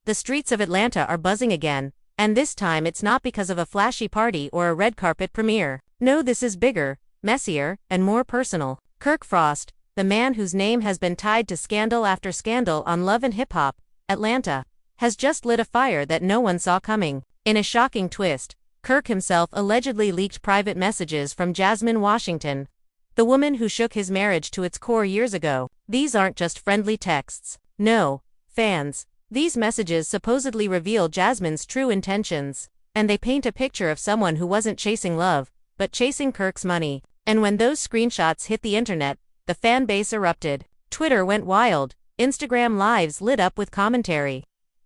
the streets of Atlanta are buzzing again, and this time it's not because of a flashy party or a red carpet premiere. No, this is bigger, messier, and more personal. Kirk Frost, the man whose name has been tied to scandal after scandal on Love and Hip Hop, Atlanta, has just lit a fire that no one saw coming. In a shocking twist, Kirk himself allegedly leaked private messages from Jasmine Washington, the woman who shook his marriage to its core years ago. These aren't just friendly texts. No, fans. These messages supposedly reveal Jasmine's true intentions, and they paint a picture of someone who wasn't chasing love, but chasing Kirk's money. And when those screenshots hit the internet, the fan base erupted. Twitter went wild, Instagram lives lit up with commentary,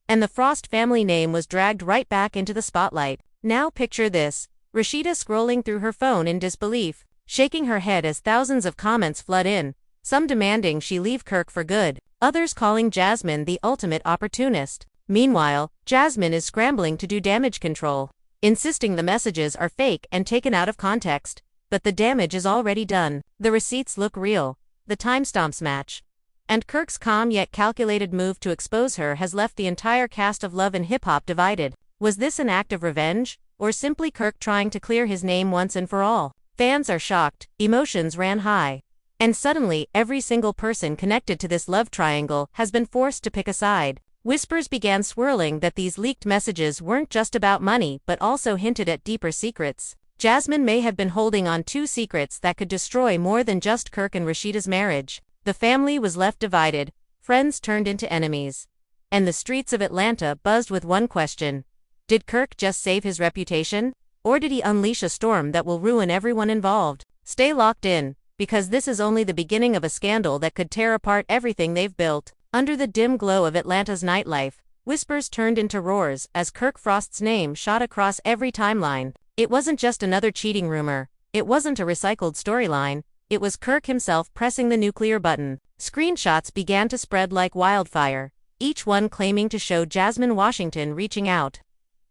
and the Frost family name was dragged right back into the spotlight. Now picture this: Rashida scrolling through her phone in disbelief, shaking her head as thousands of comments flood in, some demanding she leave Kirk for good, others calling Jasmine the ultimate opportunist. Meanwhile, Jasmine is scrambling to do damage control, insisting the messages are fake and taken out of context. But the damage is already done. The receipts look real, the timestamps match, and Kirk's calm yet calculated move to expose her has left the entire cast of Love and Hip Hop divided. Was this an act of revenge, or simply Kirk trying to clear his name once and for all? Fans are shocked, emotions ran high, and suddenly every single person connected to this love triangle has been forced to pick a side. Whispers began swirling that these leaked messages weren't just about money but also hinted at deeper secrets. Jasmine may have been holding on to secrets that could destroy more than just Kirk and Rashida's marriage. The family was left divided, friends turned into enemies, and the streets of Atlanta buzzed with one question: did Kirk just save his reputation, or did he unleash a storm that will ruin everyone involved? Stay locked in, because this is only the beginning of a scandal that could tear apart everything they've built. Under the dim glow of Atlanta's nightlife, whispers turned into roars as Kirk Frost's name shot across every timeline. It wasn't just another cheating rumor, it wasn't a recycled storyline, it was Kirk himself pressing the nuclear button. Screenshots began to spread like wildfire, each one claiming to show Jasmine Washington reaching out,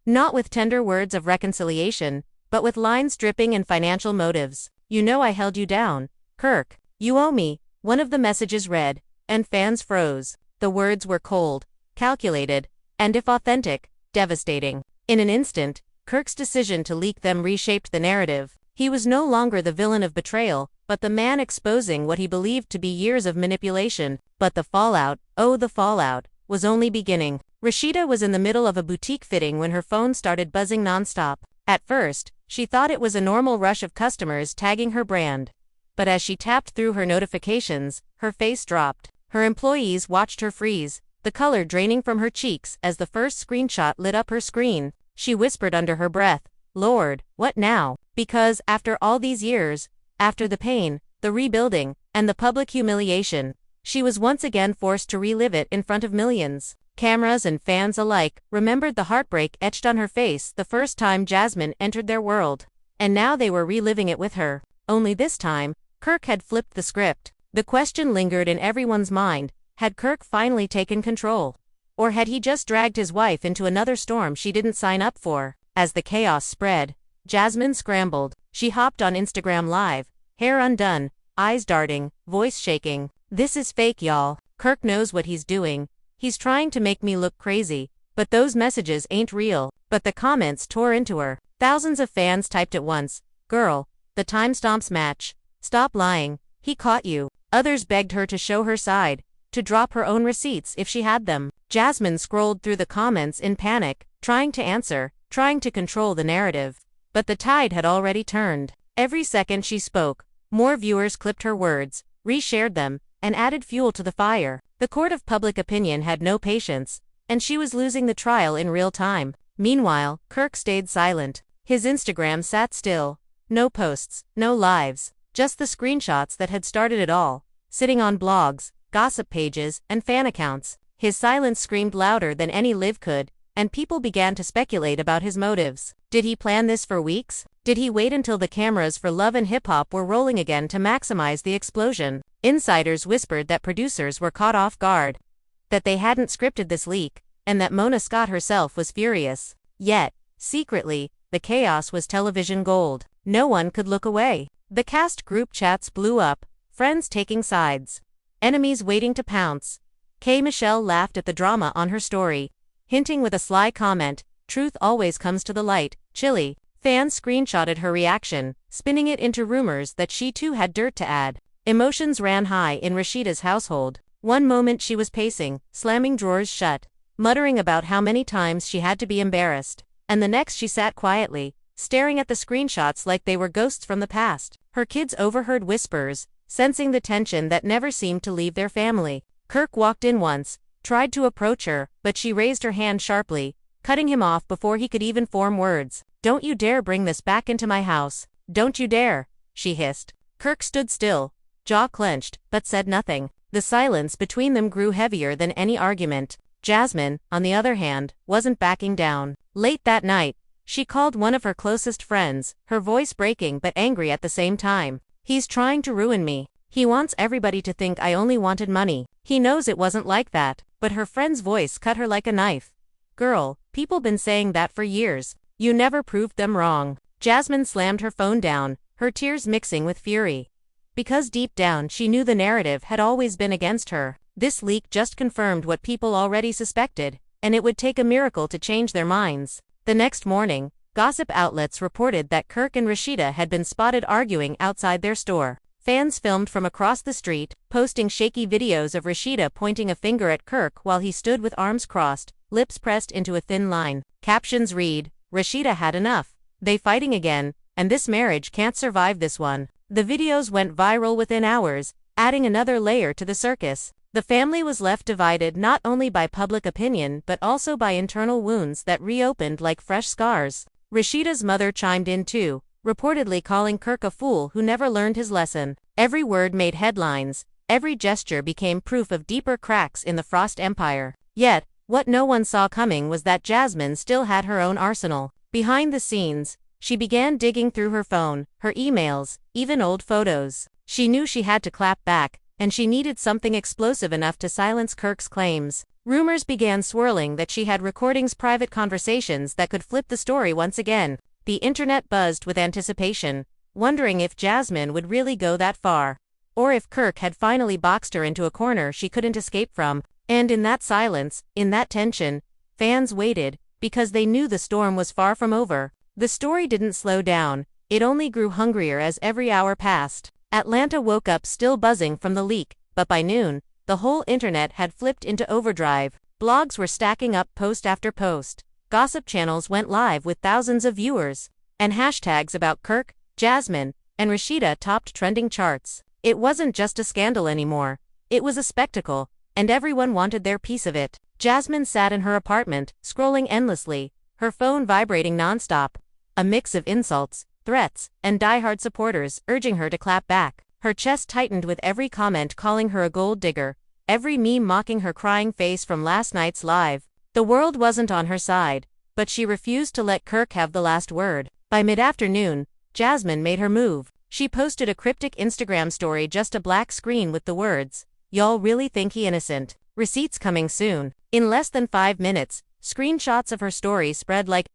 not with tender words of reconciliation, but with lines dripping in financial motives. "You know I held you down, Kirk. You owe me," one of the messages read, and fans froze. The words were cold, calculated, and if authentic, devastating. In an instant, Kirk's decision to leak them reshaped the narrative. He was no longer the villain of betrayal, but the man exposing what he believed to be years of manipulation. But the fallout, oh the fallout, was only beginning. Rashida was in the middle of a boutique fitting when her phone started buzzing nonstop. At first, she thought it was a normal rush of customers tagging her brand. But as she tapped through her notifications, her face dropped. Her employees watched her freeze, the color draining from her cheeks as the first screenshot lit up her screen. She whispered under her breath, "Lord, what now?" Because, after all these years, after the pain, the rebuilding, and the public humiliation, she was once again forced to relive it in front of millions. Cameras and fans alike remembered the heartbreak etched on her face the first time Jasmine entered their world. And now they were reliving it with her. Only this time, Kirk had flipped the script. The question lingered in everyone's mind: had Kirk finally taken control? Or had he just dragged his wife into another storm she didn't sign up for? As the chaos spread, Jasmine scrambled. She hopped on Instagram Live, hair undone, eyes darting, voice shaking. "This is fake, y'all. Kirk knows what he's doing. He's trying to make me look crazy, but those messages ain't real." But the comments tore into her. Thousands of fans typed at once, "Girl, the timestamps match. Stop lying. He caught you." Others begged her to show her side, to drop her own receipts if she had them. Jasmine scrolled through the comments in panic, trying to answer, trying to control the narrative. But the tide had already turned. Every second she spoke, more viewers clipped her words, reshared them, and added fuel to the fire. The court of public opinion had no patience, and she was losing the trial in real time. Meanwhile, Kirk stayed silent. His Instagram sat still. No posts, no lives, just the screenshots that had started it all, sitting on blogs, gossip pages, and fan accounts. His silence screamed louder than any live could, and people began to speculate about his motives. Did he plan this for weeks? Did he wait until the cameras for Love and Hip Hop were rolling again to maximize the explosion? Insiders whispered that producers were caught off guard, that they hadn't scripted this leak, and that Mona Scott herself was furious. Yet, secretly, the chaos was television gold. No one could look away. The cast group chats blew up, friends taking sides, enemies waiting to pounce. K. Michelle laughed at the drama on her story, hinting with a sly comment, "Truth always comes to the light, chilly." Fans screenshotted her reaction, spinning it into rumors that she too had dirt to add. Emotions ran high in Rashida's household. One moment she was pacing, slamming drawers shut, muttering about how many times she had to be embarrassed, and the next she sat quietly, staring at the screenshots like they were ghosts from the past. Her kids overheard whispers, sensing the tension that never seemed to leave their family. Kirk walked in once, tried to approach her, but she raised her hand sharply, cutting him off before he could even form words. "Don't you dare bring this back into my house. Don't you dare," she hissed. Kirk stood still, jaw clenched, but said nothing. The silence between them grew heavier than any argument. Jasmine, on the other hand, wasn't backing down. Late that night, she called one of her closest friends, her voice breaking but angry at the same time. "He's trying to ruin me. He wants everybody to think I only wanted money. He knows it wasn't like that." But her friend's voice cut her like a knife. "Girl, people been saying that for years. You never proved them wrong." Jasmine slammed her phone down, her tears mixing with fury. Because deep down she knew the narrative had always been against her. This leak just confirmed what people already suspected, and it would take a miracle to change their minds. The next morning, gossip outlets reported that Kirk and Rashida had been spotted arguing outside their store. Fans filmed from across the street, posting shaky videos of Rashida pointing a finger at Kirk while he stood with arms crossed, lips pressed into a thin line. Captions read, "Rashida had enough. They fighting again, and this marriage can't survive this one." The videos went viral within hours, adding another layer to the circus. The family was left divided not only by public opinion but also by internal wounds that reopened like fresh scars. Rashida's mother chimed in too, reportedly calling Kirk a fool who never learned his lesson. Every word made headlines, every gesture became proof of deeper cracks in the Frost Empire. Yet, what no one saw coming was that Jasmine still had her own arsenal. Behind the scenes, she began digging through her phone, her emails, even old photos. She knew she had to clap back, and she needed something explosive enough to silence Kirk's claims. Rumors began swirling that she had recordings, private conversations that could flip the story once again. The internet buzzed with anticipation, wondering if Jasmine would really go that far, or if Kirk had finally boxed her into a corner she couldn't escape from. And in that silence, in that tension, fans waited, because they knew the storm was far from over. The story didn't slow down, it only grew hungrier as every hour passed. Atlanta woke up still buzzing from the leak, but by noon, the whole internet had flipped into overdrive. Blogs were stacking up post after post. Gossip channels went live with thousands of viewers, and hashtags about Kirk, Jasmine, and Rashida topped trending charts. It wasn't just a scandal anymore, it was a spectacle, and everyone wanted their piece of it. Jasmine sat in her apartment, scrolling endlessly, her phone vibrating nonstop, a mix of insults, threats, and diehard supporters urging her to clap back. Her chest tightened with every comment calling her a gold digger, every meme mocking her crying face from last night's live. The world wasn't on her side, but she refused to let Kirk have the last word. By mid-afternoon, Jasmine made her move. She posted a cryptic Instagram story, just a black screen with the words, "Y'all really think he innocent? Receipts coming soon." In less than 5 minutes, screenshots of her story spread like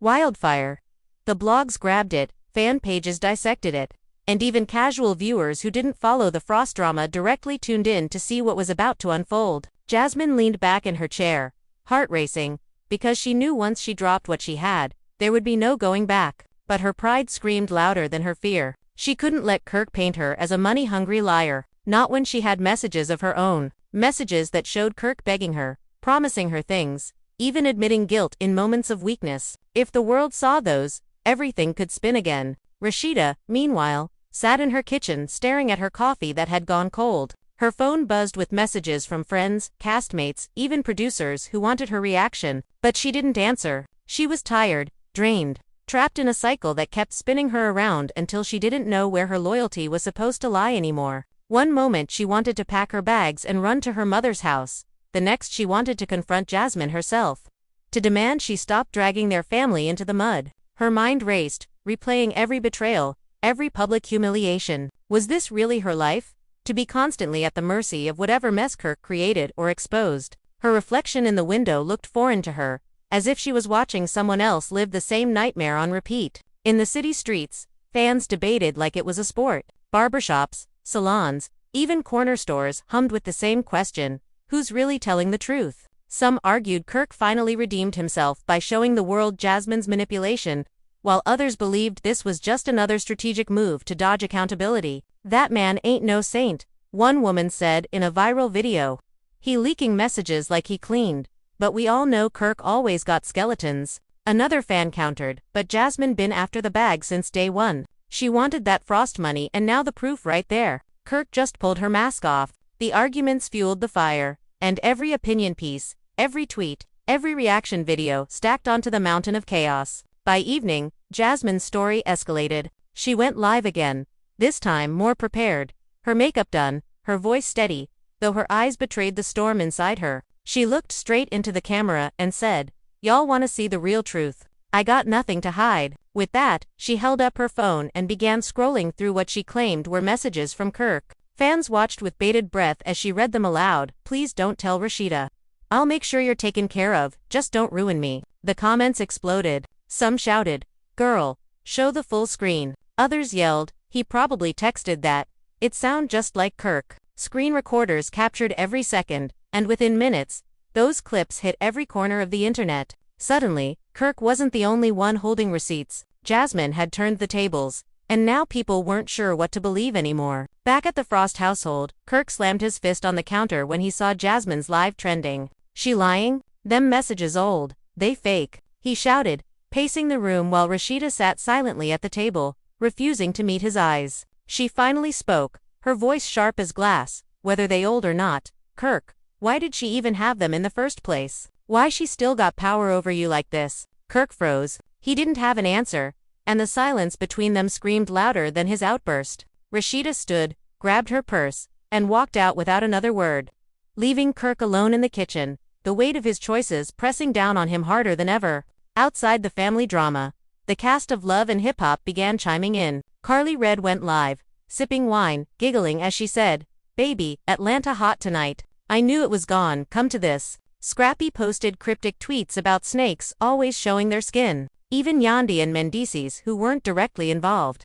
wildfire. The blogs grabbed it, fan pages dissected it, and even casual viewers who didn't follow the Frost drama directly tuned in to see what was about to unfold. Jasmine leaned back in her chair, heart racing, because she knew once she dropped what she had, there would be no going back. But her pride screamed louder than her fear. She couldn't let Kirk paint her as a money-hungry liar, not when she had messages of her own, messages that showed Kirk begging her, promising her things, even admitting guilt in moments of weakness. If the world saw those, everything could spin again. Rashida, meanwhile, sat in her kitchen staring at her coffee that had gone cold. Her phone buzzed with messages from friends, castmates, even producers who wanted her reaction, but she didn't answer. She was tired, drained, trapped in a cycle that kept spinning her around until she didn't know where her loyalty was supposed to lie anymore. One moment she wanted to pack her bags and run to her mother's house. The next she wanted to confront Jasmine herself, to demand she stop dragging their family into the mud. Her mind raced, replaying every betrayal, every public humiliation. Was this really her life? To be constantly at the mercy of whatever mess Kirk created or exposed. Her reflection in the window looked foreign to her, as if she was watching someone else live the same nightmare on repeat. In the city streets, fans debated like it was a sport. Barbershops, salons, even corner stores hummed with the same question, who's really telling the truth? Some argued Kirk finally redeemed himself by showing the world Jasmine's manipulation, while others believed this was just another strategic move to dodge accountability. "That man ain't no saint," one woman said in a viral video. "He leaking messages like he cleaned, but we all know Kirk always got skeletons." Another fan countered, "But Jasmine been after the bag since day one. She wanted that Frost money and now the proof right there. Kirk just pulled her mask off." The arguments fueled the fire, and every opinion piece, every tweet, every reaction video stacked onto the mountain of chaos. By evening, Jasmine's story escalated. She went live again, this time more prepared, her makeup done, her voice steady, though her eyes betrayed the storm inside her. She looked straight into the camera and said, "Y'all wanna see the real truth? I got nothing to hide." With that, she held up her phone and began scrolling through what she claimed were messages from Kirk. Fans watched with bated breath as she read them aloud. "Please don't tell Rashida. I'll make sure you're taken care of, just don't ruin me." The comments exploded. Some shouted, "Girl, show the full screen." Others yelled, "He probably texted that. It sound just like Kirk." Screen recorders captured every second, and within minutes, those clips hit every corner of the internet. Suddenly, Kirk wasn't the only one holding receipts. Jasmine had turned the tables, and now people weren't sure what to believe anymore. Back at the Frost household, Kirk slammed his fist on the counter when he saw Jasmine's live trending. "She lying? Them messages old. They fake," he shouted, pacing the room while Rashida sat silently at the table, refusing to meet his eyes. She finally spoke, her voice sharp as glass. "Whether they old or not, Kirk, why did she even have them in the first place? Why she still got power over you like this?" Kirk froze. He didn't have an answer, and the silence between them screamed louder than his outburst. Rashida stood, grabbed her purse, and walked out without another word, leaving Kirk alone in the kitchen, the weight of his choices pressing down on him harder than ever. Outside the family drama, the cast of Love and Hip Hop began chiming in. Carly Red went live, sipping wine, giggling as she said, "Baby, Atlanta hot tonight. I knew it was gone, come to this." Scrappy posted cryptic tweets about snakes always showing their skin. Even Yandi and Mendices, who weren't directly involved,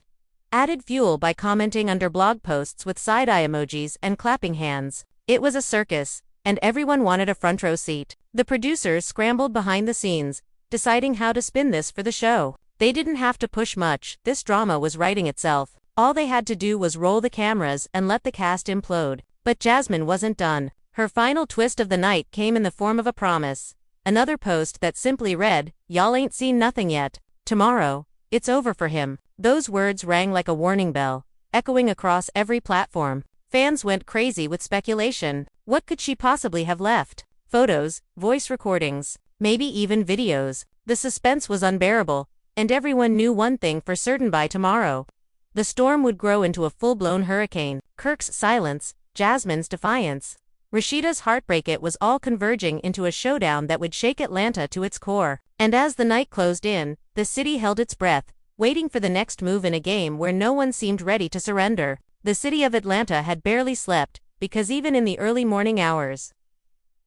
added fuel by commenting under blog posts with side-eye emojis and clapping hands. It was a circus, and everyone wanted a front row seat. The producers scrambled behind the scenes, deciding how to spin this for the show. They didn't have to push much, this drama was writing itself. All they had to do was roll the cameras and let the cast implode. But Jasmine wasn't done. Her final twist of the night came in the form of a promise. Another post that simply read, "Y'all ain't seen nothing yet. Tomorrow, it's over for him." Those words rang like a warning bell, echoing across every platform. Fans went crazy with speculation. What could she possibly have left? Photos, voice recordings, maybe even videos. The suspense was unbearable, and everyone knew one thing for certain: by tomorrow, the storm would grow into a full-blown hurricane. Kirk's silence, Jasmine's defiance, Rashida's heartbreak, it was all converging into a showdown that would shake Atlanta to its core. And as the night closed in, the city held its breath, waiting for the next move in a game where no one seemed ready to surrender. The city of Atlanta had barely slept, because even in the early morning hours,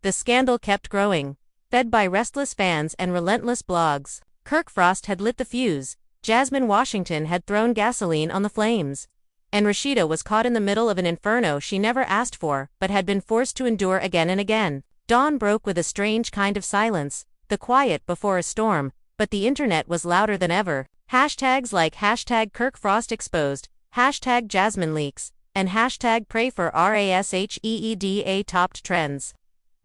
the scandal kept growing. Fed by restless fans and relentless blogs, Kirk Frost had lit the fuse, Jasmine Washington had thrown gasoline on the flames, and Rashida was caught in the middle of an inferno she never asked for, but had been forced to endure again and again. Dawn broke with a strange kind of silence, the quiet before a storm, but the internet was louder than ever. Hashtags like #KirkFrostExposed, #JasmineLeaks, and #PrayForRasheeda topped trends.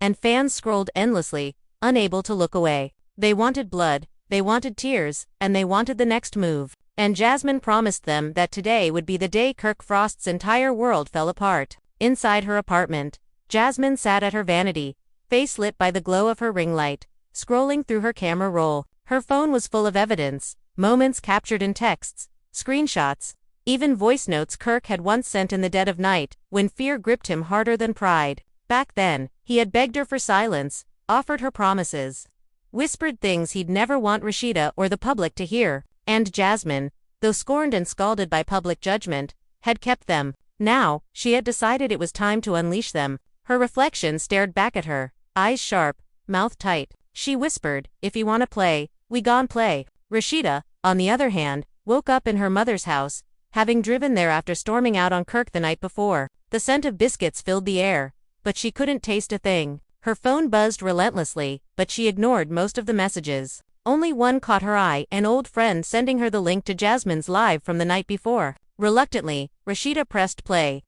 And fans scrolled endlessly, unable to look away. They wanted blood, they wanted tears, and they wanted the next move. And Jasmine promised them that today would be the day Kirk Frost's entire world fell apart. Inside her apartment, Jasmine sat at her vanity, face lit by the glow of her ring light, scrolling through her camera roll. Her phone was full of evidence, moments captured in texts, screenshots, even voice notes Kirk had once sent in the dead of night, when fear gripped him harder than pride. Back then, he had begged her for silence, offered her promises, whispered things he'd never want Rashida or the public to hear. And Jasmine, though scorned and scalded by public judgment, had kept them. Now, she had decided it was time to unleash them. Her reflection stared back at her, eyes sharp, mouth tight. She whispered, "If you wanna play, we gon' play." Rashida, on the other hand, woke up in her mother's house, having driven there after storming out on Kirk the night before. The scent of biscuits filled the air, but she couldn't taste a thing. Her phone buzzed relentlessly, but she ignored most of the messages. Only one caught her eye, an old friend sending her the link to Jasmine's live from the night before. Reluctantly, Rashida pressed play.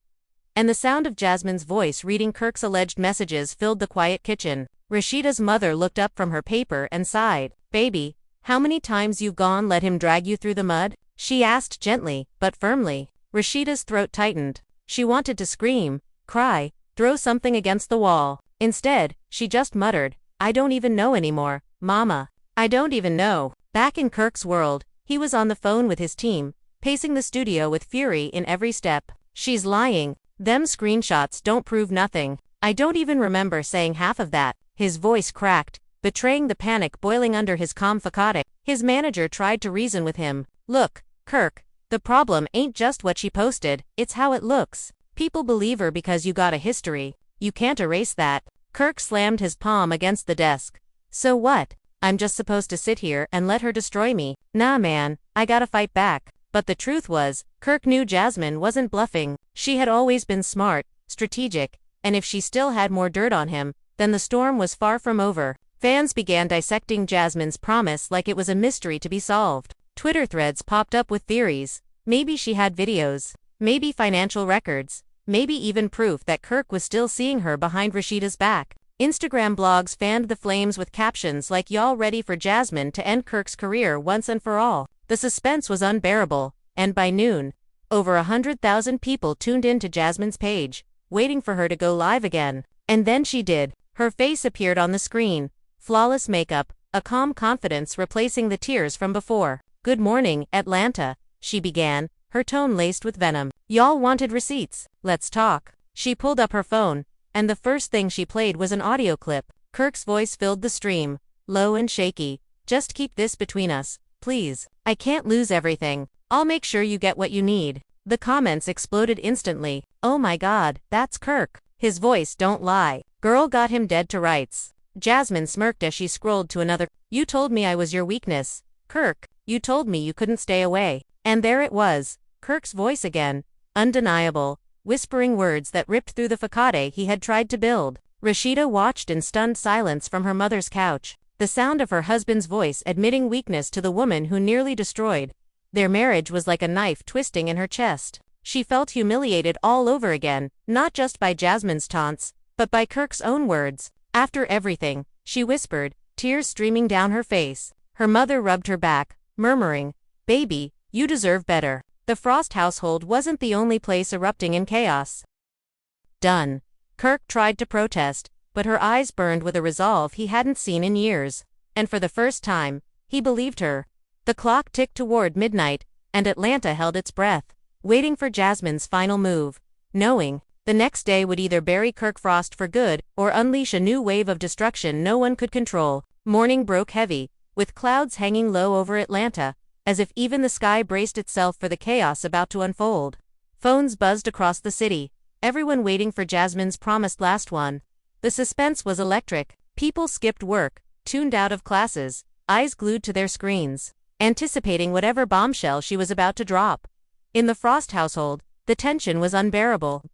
And the sound of Jasmine's voice reading Kirk's alleged messages filled the quiet kitchen. Rashida's mother looked up from her paper and sighed. "Baby, how many times you've gone let him drag you through the mud?" she asked gently, but firmly. Rashida's throat tightened. She wanted to scream, cry, throw something against the wall. Instead, she just muttered, "I don't even know anymore, Mama. I don't even know." Back in Kirk's world, he was on the phone with his team, pacing the studio with fury in every step. "She's lying. Them screenshots don't prove nothing. I don't even remember saying half of that." His voice cracked, betraying the panic boiling under his calm facade. His manager tried to reason with him. "Look, Kirk, the problem ain't just what she posted, it's how it looks. People believe her because you got a history. You can't erase that." Kirk slammed his palm against the desk. "So what? I'm just supposed to sit here and let her destroy me?" "Nah man, I gotta fight back." But the truth was, Kirk knew Jasmine wasn't bluffing. She had always been smart, strategic, and if she still had more dirt on him, then the storm was far from over. Fans began dissecting Jasmine's promise like it was a mystery to be solved. Twitter threads popped up with theories. Maybe she had videos, maybe financial records, maybe even proof that Kirk was still seeing her behind Rashida's back. Instagram blogs fanned the flames with captions like "Y'all ready for Jasmine to end Kirk's career once and for all?" The suspense was unbearable, and by noon, over 100,000 people tuned in to Jasmine's page, waiting for her to go live again. And then she did. Her face appeared on the screen, flawless makeup, a calm confidence replacing the tears from before. "Good morning, Atlanta," she began, her tone laced with venom. "Y'all wanted receipts. Let's talk." She pulled up her phone, and the first thing she played was an audio clip. Kirk's voice filled the stream, low and shaky. "Just keep this between us, please. I can't lose everything. I'll make sure you get what you need." The comments exploded instantly. "Oh my God, that's Kirk. His voice don't lie. Girl got him dead to rights." Jasmine smirked as she scrolled to another. "You told me I was your weakness, Kirk. You told me you couldn't stay away." And there it was, Kirk's voice again, undeniable, whispering words that ripped through the facade he had tried to build. Rashida watched in stunned silence from her mother's couch. The sound of her husband's voice admitting weakness to the woman who nearly destroyed their marriage was like a knife twisting in her chest. She felt humiliated all over again, not just by Jasmine's taunts, but by Kirk's own words. "After everything," she whispered, tears streaming down her face. Her mother rubbed her back, murmuring, "Baby, you deserve better." The Frost household wasn't the only place erupting in chaos. "Done." Kirk tried to protest, but her eyes burned with a resolve he hadn't seen in years. And for the first time, he believed her. The clock ticked toward midnight, and Atlanta held its breath, waiting for Jasmine's final move, knowing the next day would either bury Kirk Frost for good or unleash a new wave of destruction no one could control. Morning broke heavy, with clouds hanging low over Atlanta, as if even the sky braced itself for the chaos about to unfold. Phones buzzed across the city, everyone waiting for Jasmine's promised last one. The suspense was electric. People skipped work, tuned out of classes, eyes glued to their screens, anticipating whatever bombshell she was about to drop. In the Frost household, the tension was unbearable.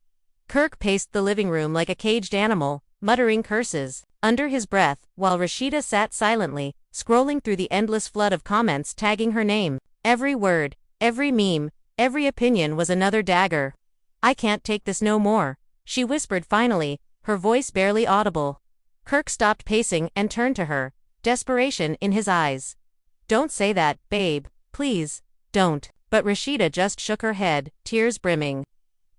Kirk paced the living room like a caged animal, muttering curses under his breath, while Rashida sat silently, scrolling through the endless flood of comments tagging her name. Every word, every meme, every opinion was another dagger. "I can't take this no more," she whispered finally, her voice barely audible. Kirk stopped pacing and turned to her, desperation in his eyes. "Don't say that, babe, please, don't." But Rashida just shook her head, tears brimming.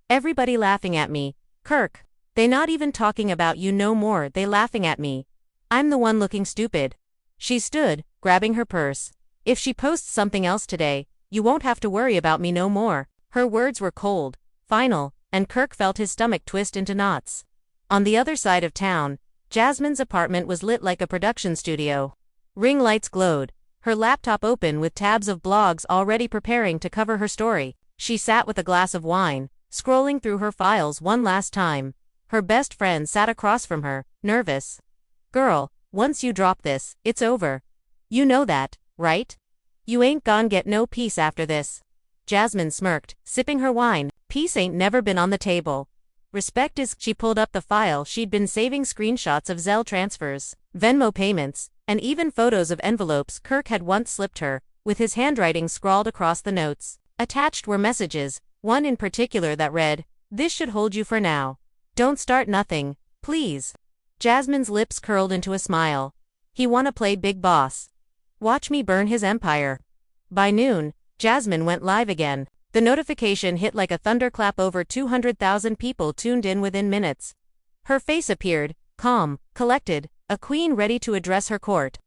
"Everybody laughing at me, Kirk. They not even talking about you no more, they laughing at me. I'm the one looking stupid." She stood, grabbing her purse. "If she posts something else today, you won't have to worry about me no more." Her words were cold, final, and Kirk felt his stomach twist into knots. On the other side of town, Jasmine's apartment was lit like a production studio. Ring lights glowed, her laptop open with tabs of blogs already preparing to cover her story. She sat with a glass of wine, scrolling through her files one last time. Her best friend sat across from her, nervous. "Girl, once you drop this, it's over. You know that, right? You ain't gon' get no peace after this." Jasmine smirked, sipping her wine. "Peace ain't never been on the table. Respect is. She pulled up the file she'd been saving, screenshots of Zelle transfers, Venmo payments, and even photos of envelopes Kirk had once slipped her, with his handwriting scrawled across the notes. Attached were messages, one in particular that read, "This should hold you for now. Don't start nothing, please." Jasmine's lips curled into a smile. He wanna play big boss. Watch me burn his empire. By noon, Jasmine went live again. The notification hit like a thunderclap. Over 200,000 people tuned in within minutes. Her face appeared, calm, collected, a queen ready to address her court.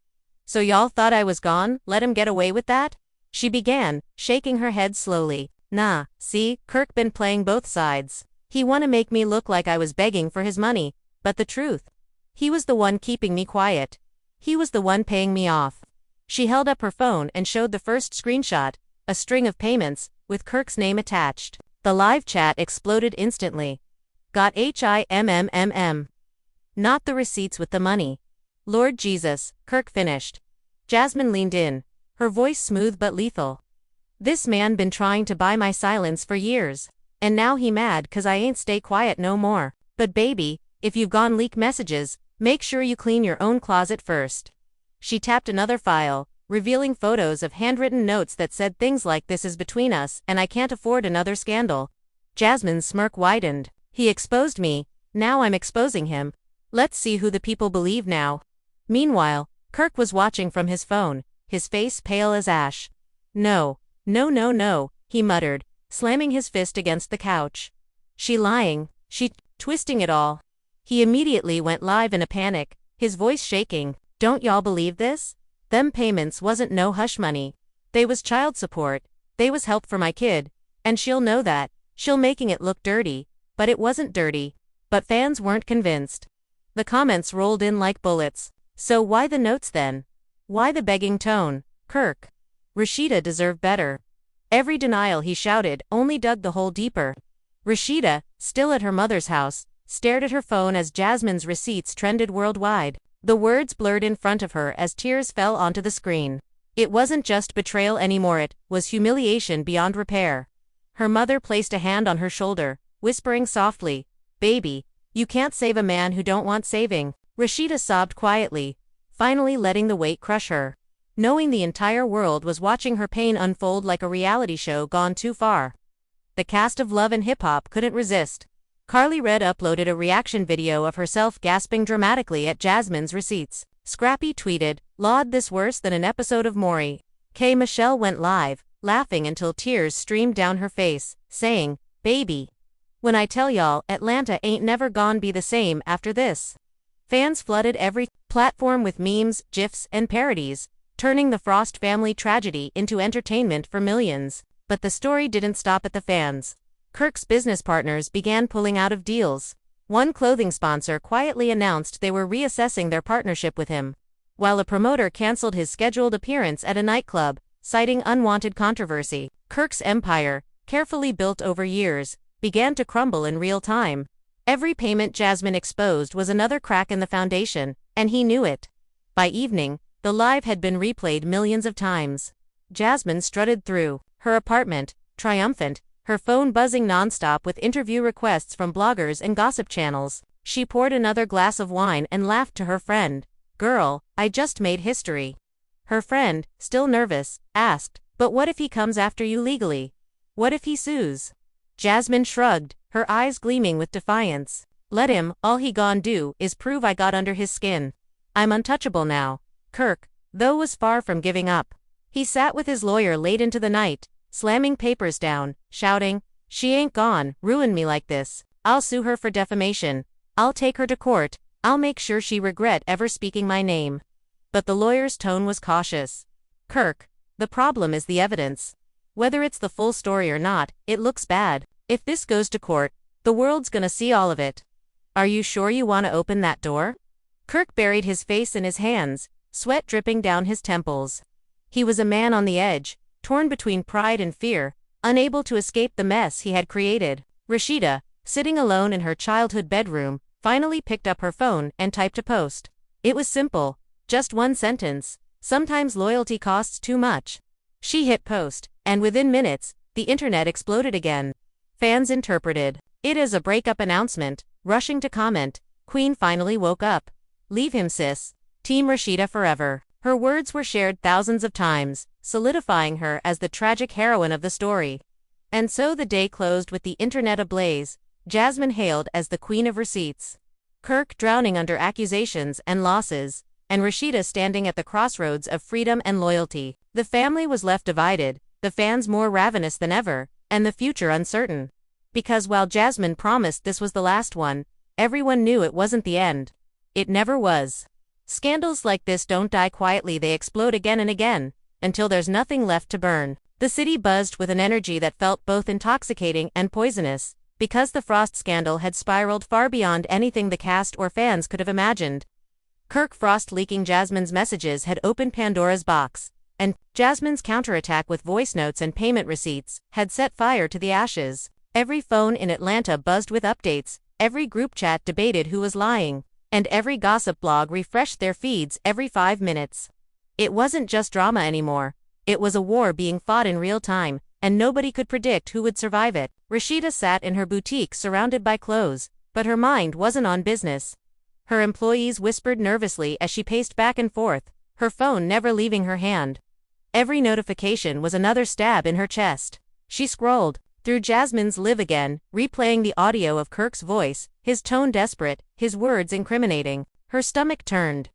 "So y'all thought I was gone? Let him get away with that?" She began, shaking her head slowly. "Nah, see, Kirk been playing both sides. He wanna make me look like I was begging for his money, but the truth, he was the one keeping me quiet. He was the one paying me off." She held up her phone and showed the first screenshot, a string of payments, with Kirk's name attached. The live chat exploded instantly. "Got HIMMM. Not the receipts with the money. Lord Jesus," Kirk finished. Jasmine leaned in, her voice smooth but lethal. "This man been trying to buy my silence for years. And now he mad 'cause I ain't stay quiet no more. But baby, if you've gone leak messages, make sure you clean your own closet first." She tapped another file, revealing photos of handwritten notes that said things like, "This is between us and I can't afford another scandal." Jasmine's smirk widened. "He exposed me, now I'm exposing him. Let's see who the people believe now." Meanwhile, Kirk was watching from his phone, his face pale as ash. No, he muttered, slamming his fist against the couch. "She lying, she twisting it all." He immediately went live in a panic, his voice shaking. "Don't y'all believe this? Them payments wasn't no hush money. They was child support, they was help for my kid, and she'll know that, she'll making it look dirty, but it wasn't dirty." But fans weren't convinced. The comments rolled in like bullets. "So why the notes then? Why the begging tone? Kirk. Rashida deserved better." Every denial he shouted only dug the hole deeper. Rashida, still at her mother's house, stared at her phone as Jasmine's receipts trended worldwide. The words blurred in front of her as tears fell onto the screen. It wasn't just betrayal anymore, it was humiliation beyond repair. Her mother placed a hand on her shoulder, whispering softly, "Baby, you can't save a man who don't want saving." Rashida sobbed quietly, finally letting the weight crush her. Knowing the entire world was watching her pain unfold like a reality show gone too far. The cast of Love and Hip Hop couldn't resist. Carly Red uploaded a reaction video of herself gasping dramatically at Jasmine's receipts. Scrappy tweeted, "Lord, this worse than an episode of Maury." K. Michelle went live, laughing until tears streamed down her face, saying, "Baby, when I tell y'all, Atlanta ain't never gonna be the same after this." Fans flooded every platform with memes, GIFs, and parodies, turning the Frost family tragedy into entertainment for millions. But the story didn't stop at the fans. Kirk's business partners began pulling out of deals. One clothing sponsor quietly announced they were reassessing their partnership with him, while a promoter canceled his scheduled appearance at a nightclub, citing unwanted controversy. Kirk's empire, carefully built over years, began to crumble in real time. Every payment Jasmine exposed was another crack in the foundation, and he knew it. By evening, the live had been replayed millions of times. Jasmine strutted through her apartment, triumphant, her phone buzzing nonstop with interview requests from bloggers and gossip channels. She poured another glass of wine and laughed to her friend. "Girl, I just made history." Her friend, still nervous, asked, "But what if he comes after you legally? What if he sues?" Jasmine shrugged, her eyes gleaming with defiance. "Let him, all he gon' do is prove I got under his skin. I'm untouchable now." Kirk, though, was far from giving up. He sat with his lawyer late into the night, slamming papers down, shouting, "She ain't gone ruin me like this. I'll sue her for defamation. I'll take her to court. I'll make sure she regret ever speaking my name." But the lawyer's tone was cautious. "Kirk, the problem is the evidence. Whether it's the full story or not, it looks bad. If this goes to court, the world's gonna see all of it. Are you sure you want to open that door?" Kirk buried his face in his hands, sweat dripping down his temples. He was a man on the edge, torn between pride and fear, unable to escape the mess he had created. Rashida, sitting alone in her childhood bedroom, finally picked up her phone and typed a post. It was simple, just one sentence: "Sometimes loyalty costs too much." She hit post, and within minutes, the internet exploded again. Fans interpreted It is a breakup announcement. Rushing to comment, Queen finally woke up. Leave him, sis. Team Rashida forever. Her words were shared thousands of times, solidifying her as the tragic heroine of the story. And so the day closed with the internet ablaze, Jasmine hailed as the queen of receipts. Kirk drowning under accusations and losses, and Rashida standing at the crossroads of freedom and loyalty. The family was left divided, the fans more ravenous than ever, and the future uncertain. Because while Jasmine promised this was the last one, everyone knew it wasn't the end. It never was. Scandals like this don't die quietly, they explode again and again, until there's nothing left to burn. The city buzzed with an energy that felt both intoxicating and poisonous, because the Frost scandal had spiraled far beyond anything the cast or fans could have imagined. Kirk Frost leaking Jasmine's messages had opened Pandora's box, and Jasmine's counterattack with voice notes and payment receipts had set fire to the ashes. Every phone in Atlanta buzzed with updates, every group chat debated who was lying, and every gossip blog refreshed their feeds every 5 minutes. It wasn't just drama anymore. It was a war being fought in real time, and nobody could predict who would survive it. Rashida sat in her boutique surrounded by clothes, but her mind wasn't on business. Her employees whispered nervously as she paced back and forth, her phone never leaving her hand. Every notification was another stab in her chest. She scrolled through Jasmine's Live Again, replaying the audio of Kirk's voice, his tone desperate, his words incriminating. Her stomach turned.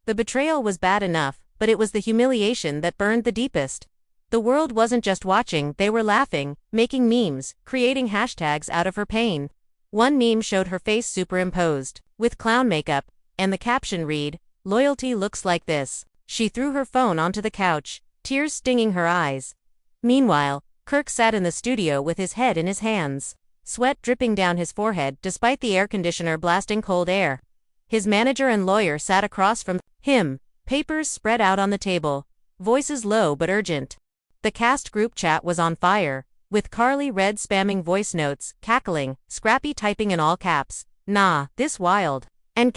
The betrayal was bad enough, but it was the humiliation that burned the deepest. The world wasn't just watching, they were laughing, making memes, creating hashtags out of her pain. One meme showed her face superimposed, with clown makeup, and the caption read, "Loyalty looks like this." She threw her phone onto the couch, tears stinging her eyes. Meanwhile, Kirk sat in the studio with his head in his hands, sweat dripping down his forehead despite the air conditioner blasting cold air. His manager and lawyer sat across from him, papers spread out on the table, voices low but urgent. The cast group chat was on fire, with Carly Red spamming voice notes, cackling, Scrappy typing in all caps, "Nah, this wild." And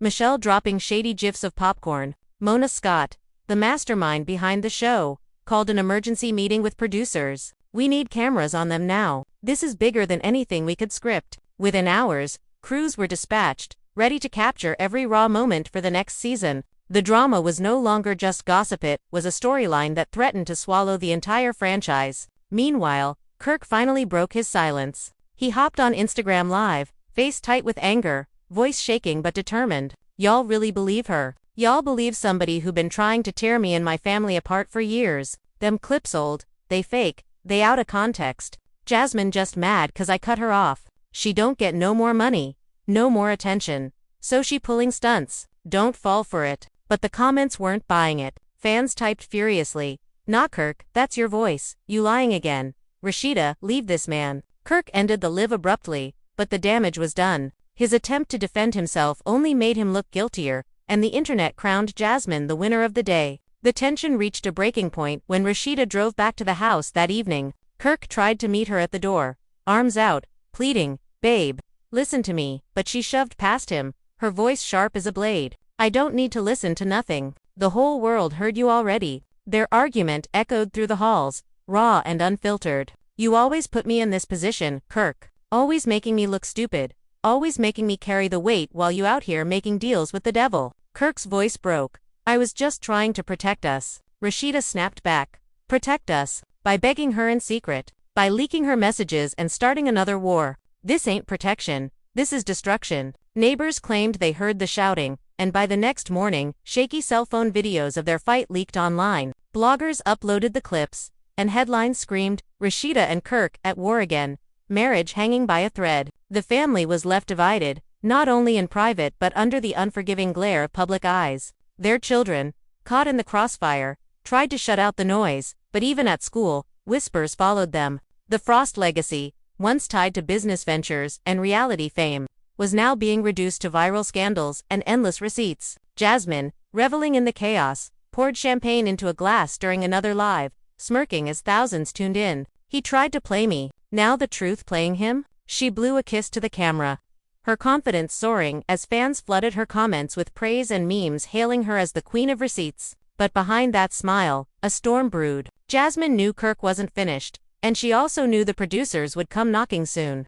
Michelle dropping shady gifs of popcorn. Mona Scott, the mastermind behind the show, called an emergency meeting with producers. "We need cameras on them now. This is bigger than anything we could script." Within hours, crews were dispatched, ready to capture every raw moment for the next season. The drama was no longer just gossip, it was a storyline that threatened to swallow the entire franchise. Meanwhile, Kirk finally broke his silence. He hopped on Instagram Live, face tight with anger, voice shaking but determined. "Y'all really believe her? Y'all believe somebody who been trying to tear me and my family apart for years? Them clips old, they fake, they out of context. Jasmine just mad 'cause I cut her off. She don't get no more money, no more attention. So she pulling stunts. Don't fall for it." But the comments weren't buying it. Fans typed furiously, "Nah Kirk, that's your voice, you lying again. Rashida, leave this man." Kirk ended the live abruptly, but the damage was done. His attempt to defend himself only made him look guiltier, and the internet crowned Jasmine the winner of the day. The tension reached a breaking point when Rashida drove back to the house that evening. Kirk tried to meet her at the door, arms out, pleading, "Babe, listen to me," but she shoved past him, her voice sharp as a blade. "I don't need to listen to nothing. The whole world heard you already." Their argument echoed through the halls, raw and unfiltered. "You always put me in this position, Kirk. Always making me look stupid. Always making me carry the weight while you out here making deals with the devil." Kirk's voice broke. "I was just trying to protect us." Rashida snapped back. "Protect us? By begging her in secret? By leaking her messages and starting another war? This ain't protection. This is destruction." Neighbors claimed they heard the shouting, and by the next morning, shaky cell phone videos of their fight leaked online. Bloggers uploaded the clips, and headlines screamed, "Rashida and Kirk at war again. Marriage hanging by a thread." The family was left divided, not only in private but under the unforgiving glare of public eyes. Their children, caught in the crossfire, tried to shut out the noise, but even at school, whispers followed them. The Frost legacy, once tied to business ventures and reality fame, was now being reduced to viral scandals and endless receipts. Jasmine, reveling in the chaos, poured champagne into a glass during another live, smirking as thousands tuned in. "He tried to play me. Now the truth playing him?" She blew a kiss to the camera, her confidence soaring as fans flooded her comments with praise and memes hailing her as the queen of receipts. But behind that smile, a storm brewed. Jasmine knew Kirk wasn't finished, and she also knew the producers would come knocking soon.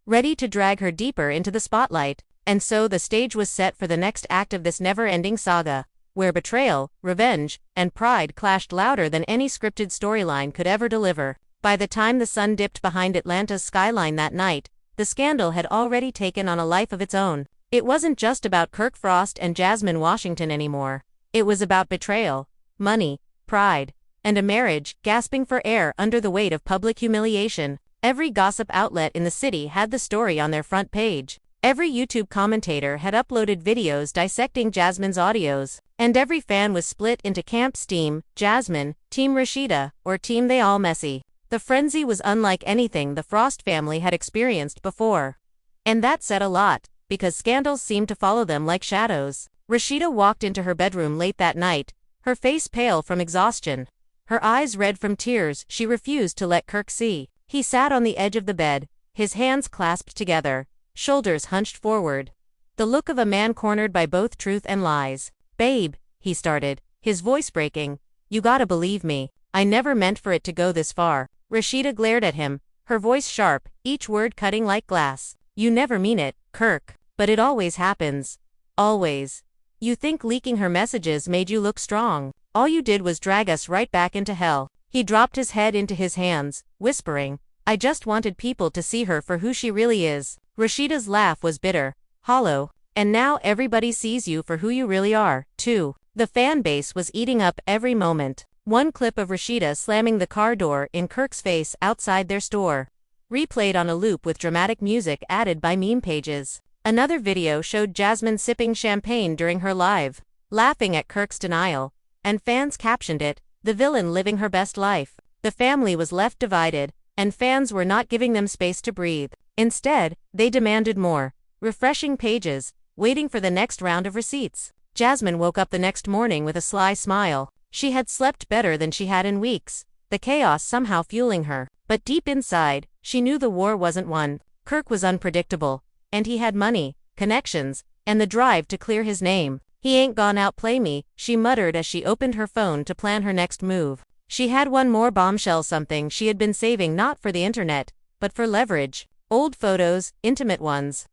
ready to drag her deeper into the spotlight. And so the stage was set for the next act of this never-ending saga, where betrayal, revenge, and pride clashed louder than any scripted storyline could ever deliver. By the time the sun dipped behind Atlanta's skyline that night, the scandal had already taken on a life of its own. It wasn't just about Kirk Frost and Jasmine Washington anymore. It was about betrayal, money, pride, and a marriage gasping for air under the weight of public humiliation. Every gossip outlet in the city had the story on their front page. Every YouTube commentator had uploaded videos dissecting Jasmine's audios, and every fan was split into Camp Steam, Jasmine, Team Rashida, or Team They All Messy. The frenzy was unlike anything the Frost family had experienced before. And that said a lot, because scandals seemed to follow them like shadows. Rashida walked into her bedroom late that night, her face pale from exhaustion, her eyes red from tears she refused to let Kirk see. He sat on the edge of the bed, his hands clasped together, shoulders hunched forward. The look of a man cornered by both truth and lies. "Babe," he started, his voice breaking, "you gotta believe me. I never meant for it to go this far." Rashida glared at him, her voice sharp, each word cutting like glass. "You never mean it, Kirk. But it always happens. Always. You think leaking her messages made you look strong. All you did was drag us right back into hell." He dropped his head into his hands, whispering, "I just wanted people to see her for who she really is." Rashida's laugh was bitter, hollow, "And now everybody sees you for who you really are, too." The fan base was eating up every moment. One clip of Rashida slamming the car door in Kirk's face outside their store, replayed on a loop with dramatic music added by meme pages. Another video showed Jasmine sipping champagne during her live, laughing at Kirk's denial, and fans captioned it, "The villain living her best life." The family was left divided, and fans were not giving them space to breathe. Instead, they demanded more, refreshing pages, waiting for the next round of receipts. Jasmine woke up the next morning with a sly smile. She had slept better than she had in weeks, the chaos somehow fueling her. But deep inside, she knew the war wasn't won. Kirk was unpredictable, and he had money, connections, and the drive to clear his name. "He ain't gonna outplay me," she muttered as she opened her phone to plan her next move. She had one more bombshell, something she had been saving not for the internet, but for leverage. Old photos, intimate ones,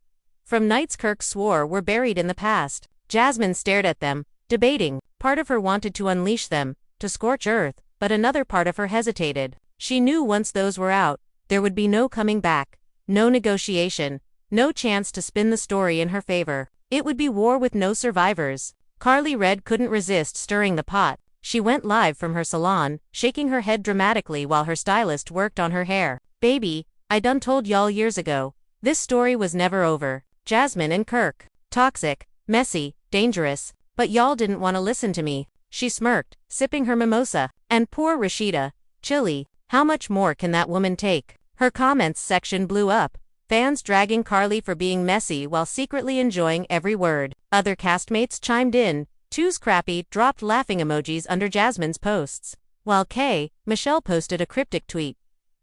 from nights Kirk swore were buried in the past. Jasmine stared at them, debating. Part of her wanted to unleash them, to scorch earth, but another part of her hesitated. She knew once those were out, there would be no coming back, no negotiation, no chance to spin the story in her favor. It would be war with no survivors. Carly Red couldn't resist stirring the pot. She went live from her salon, shaking her head dramatically while her stylist worked on her hair. "Baby, I done told y'all years ago. This story was never over. Jasmine and Kirk. Toxic, messy, dangerous. But y'all didn't want to listen to me." She smirked, sipping her mimosa. And poor Rashida. Chilly. How much more can that woman take? Her comments section blew up. Fans dragging Carly for being messy while secretly enjoying every word. Other castmates chimed in. Two's Crappy dropped laughing emojis under Jasmine's posts. While Michelle posted a cryptic tweet.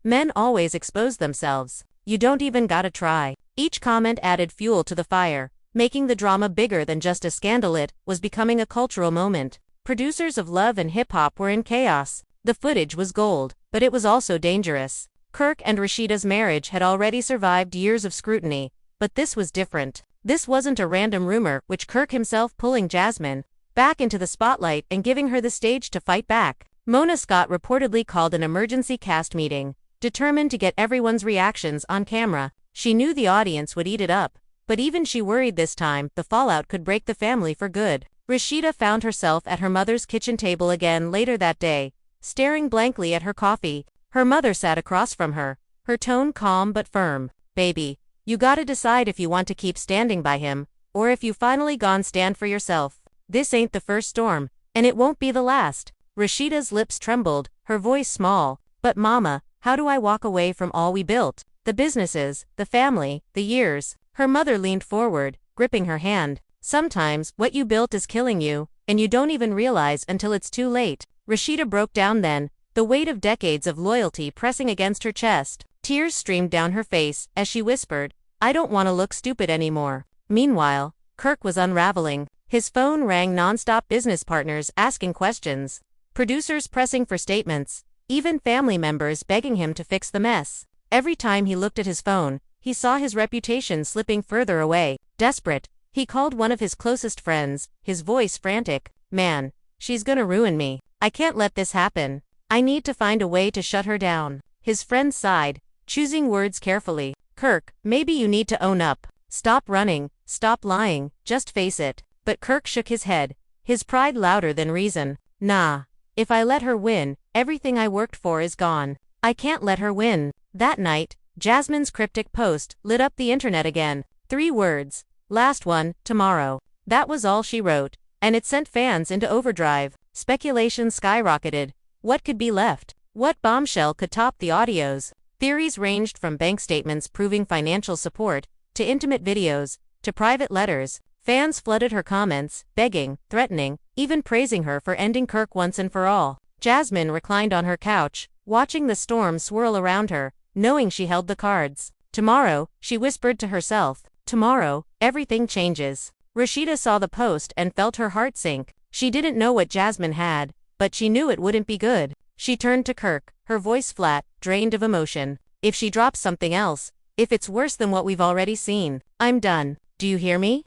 "Men always expose themselves. You don't even gotta try." Each comment added fuel to the fire, making the drama bigger than just a scandal. It was becoming a cultural moment. Producers of Love and Hip Hop were in chaos. The footage was gold, but it was also dangerous. Kirk and Rashida's marriage had already survived years of scrutiny, but this was different. This wasn't a random rumor, which Kirk himself pulling Jasmine back into the spotlight and giving her the stage to fight back. Mona Scott reportedly called an emergency cast meeting, determined to get everyone's reactions on camera. She knew the audience would eat it up, but even she worried this time the fallout could break the family for good. Rashida found herself at her mother's kitchen table again later that day, staring blankly at her coffee. Her mother sat across from her, her tone calm but firm. "Baby, you gotta decide if you want to keep standing by him, or if you finally gone stand for yourself. This ain't the first storm, and it won't be the last." Rashida's lips trembled, her voice small. "But mama, how do I walk away from all we built? The businesses, the family, the years." Her mother leaned forward, gripping her hand. "Sometimes, what you built is killing you, and you don't even realize until it's too late." Rashida broke down then, the weight of decades of loyalty pressing against her chest. Tears streamed down her face as she whispered, "I don't want to look stupid anymore." Meanwhile, Kirk was unraveling. His phone rang nonstop, business partners asking questions, producers pressing for statements, even family members begging him to fix the mess. Every time he looked at his phone, he saw his reputation slipping further away. Desperate, he called one of his closest friends, his voice frantic. Man, she's gonna ruin me. I can't let this happen. I need to find a way to shut her down. His friend sighed, choosing words carefully. Kirk, maybe you need to own up. Stop running, stop lying, just face it. But Kirk shook his head, his pride louder than reason. Nah. If I let her win, everything I worked for is gone. I can't let her win. That night, Jasmine's cryptic post lit up the internet again. 3 words. Last one, tomorrow. That was all she wrote, and it sent fans into overdrive. Speculation skyrocketed. What could be left? What bombshell could top the audios? Theories ranged from bank statements proving financial support, to intimate videos, to private letters. Fans flooded her comments, begging, threatening, even praising her for ending Kirk once and for all. Jasmine reclined on her couch, watching the storm swirl around her, knowing she held the cards. Tomorrow, she whispered to herself. Tomorrow, everything changes. Rashida saw the post and felt her heart sink. She didn't know what Jasmine had, but she knew it wouldn't be good. She turned to Kirk, her voice flat, drained of emotion. If she drops something else, if it's worse than what we've already seen, I'm done. Do you hear me?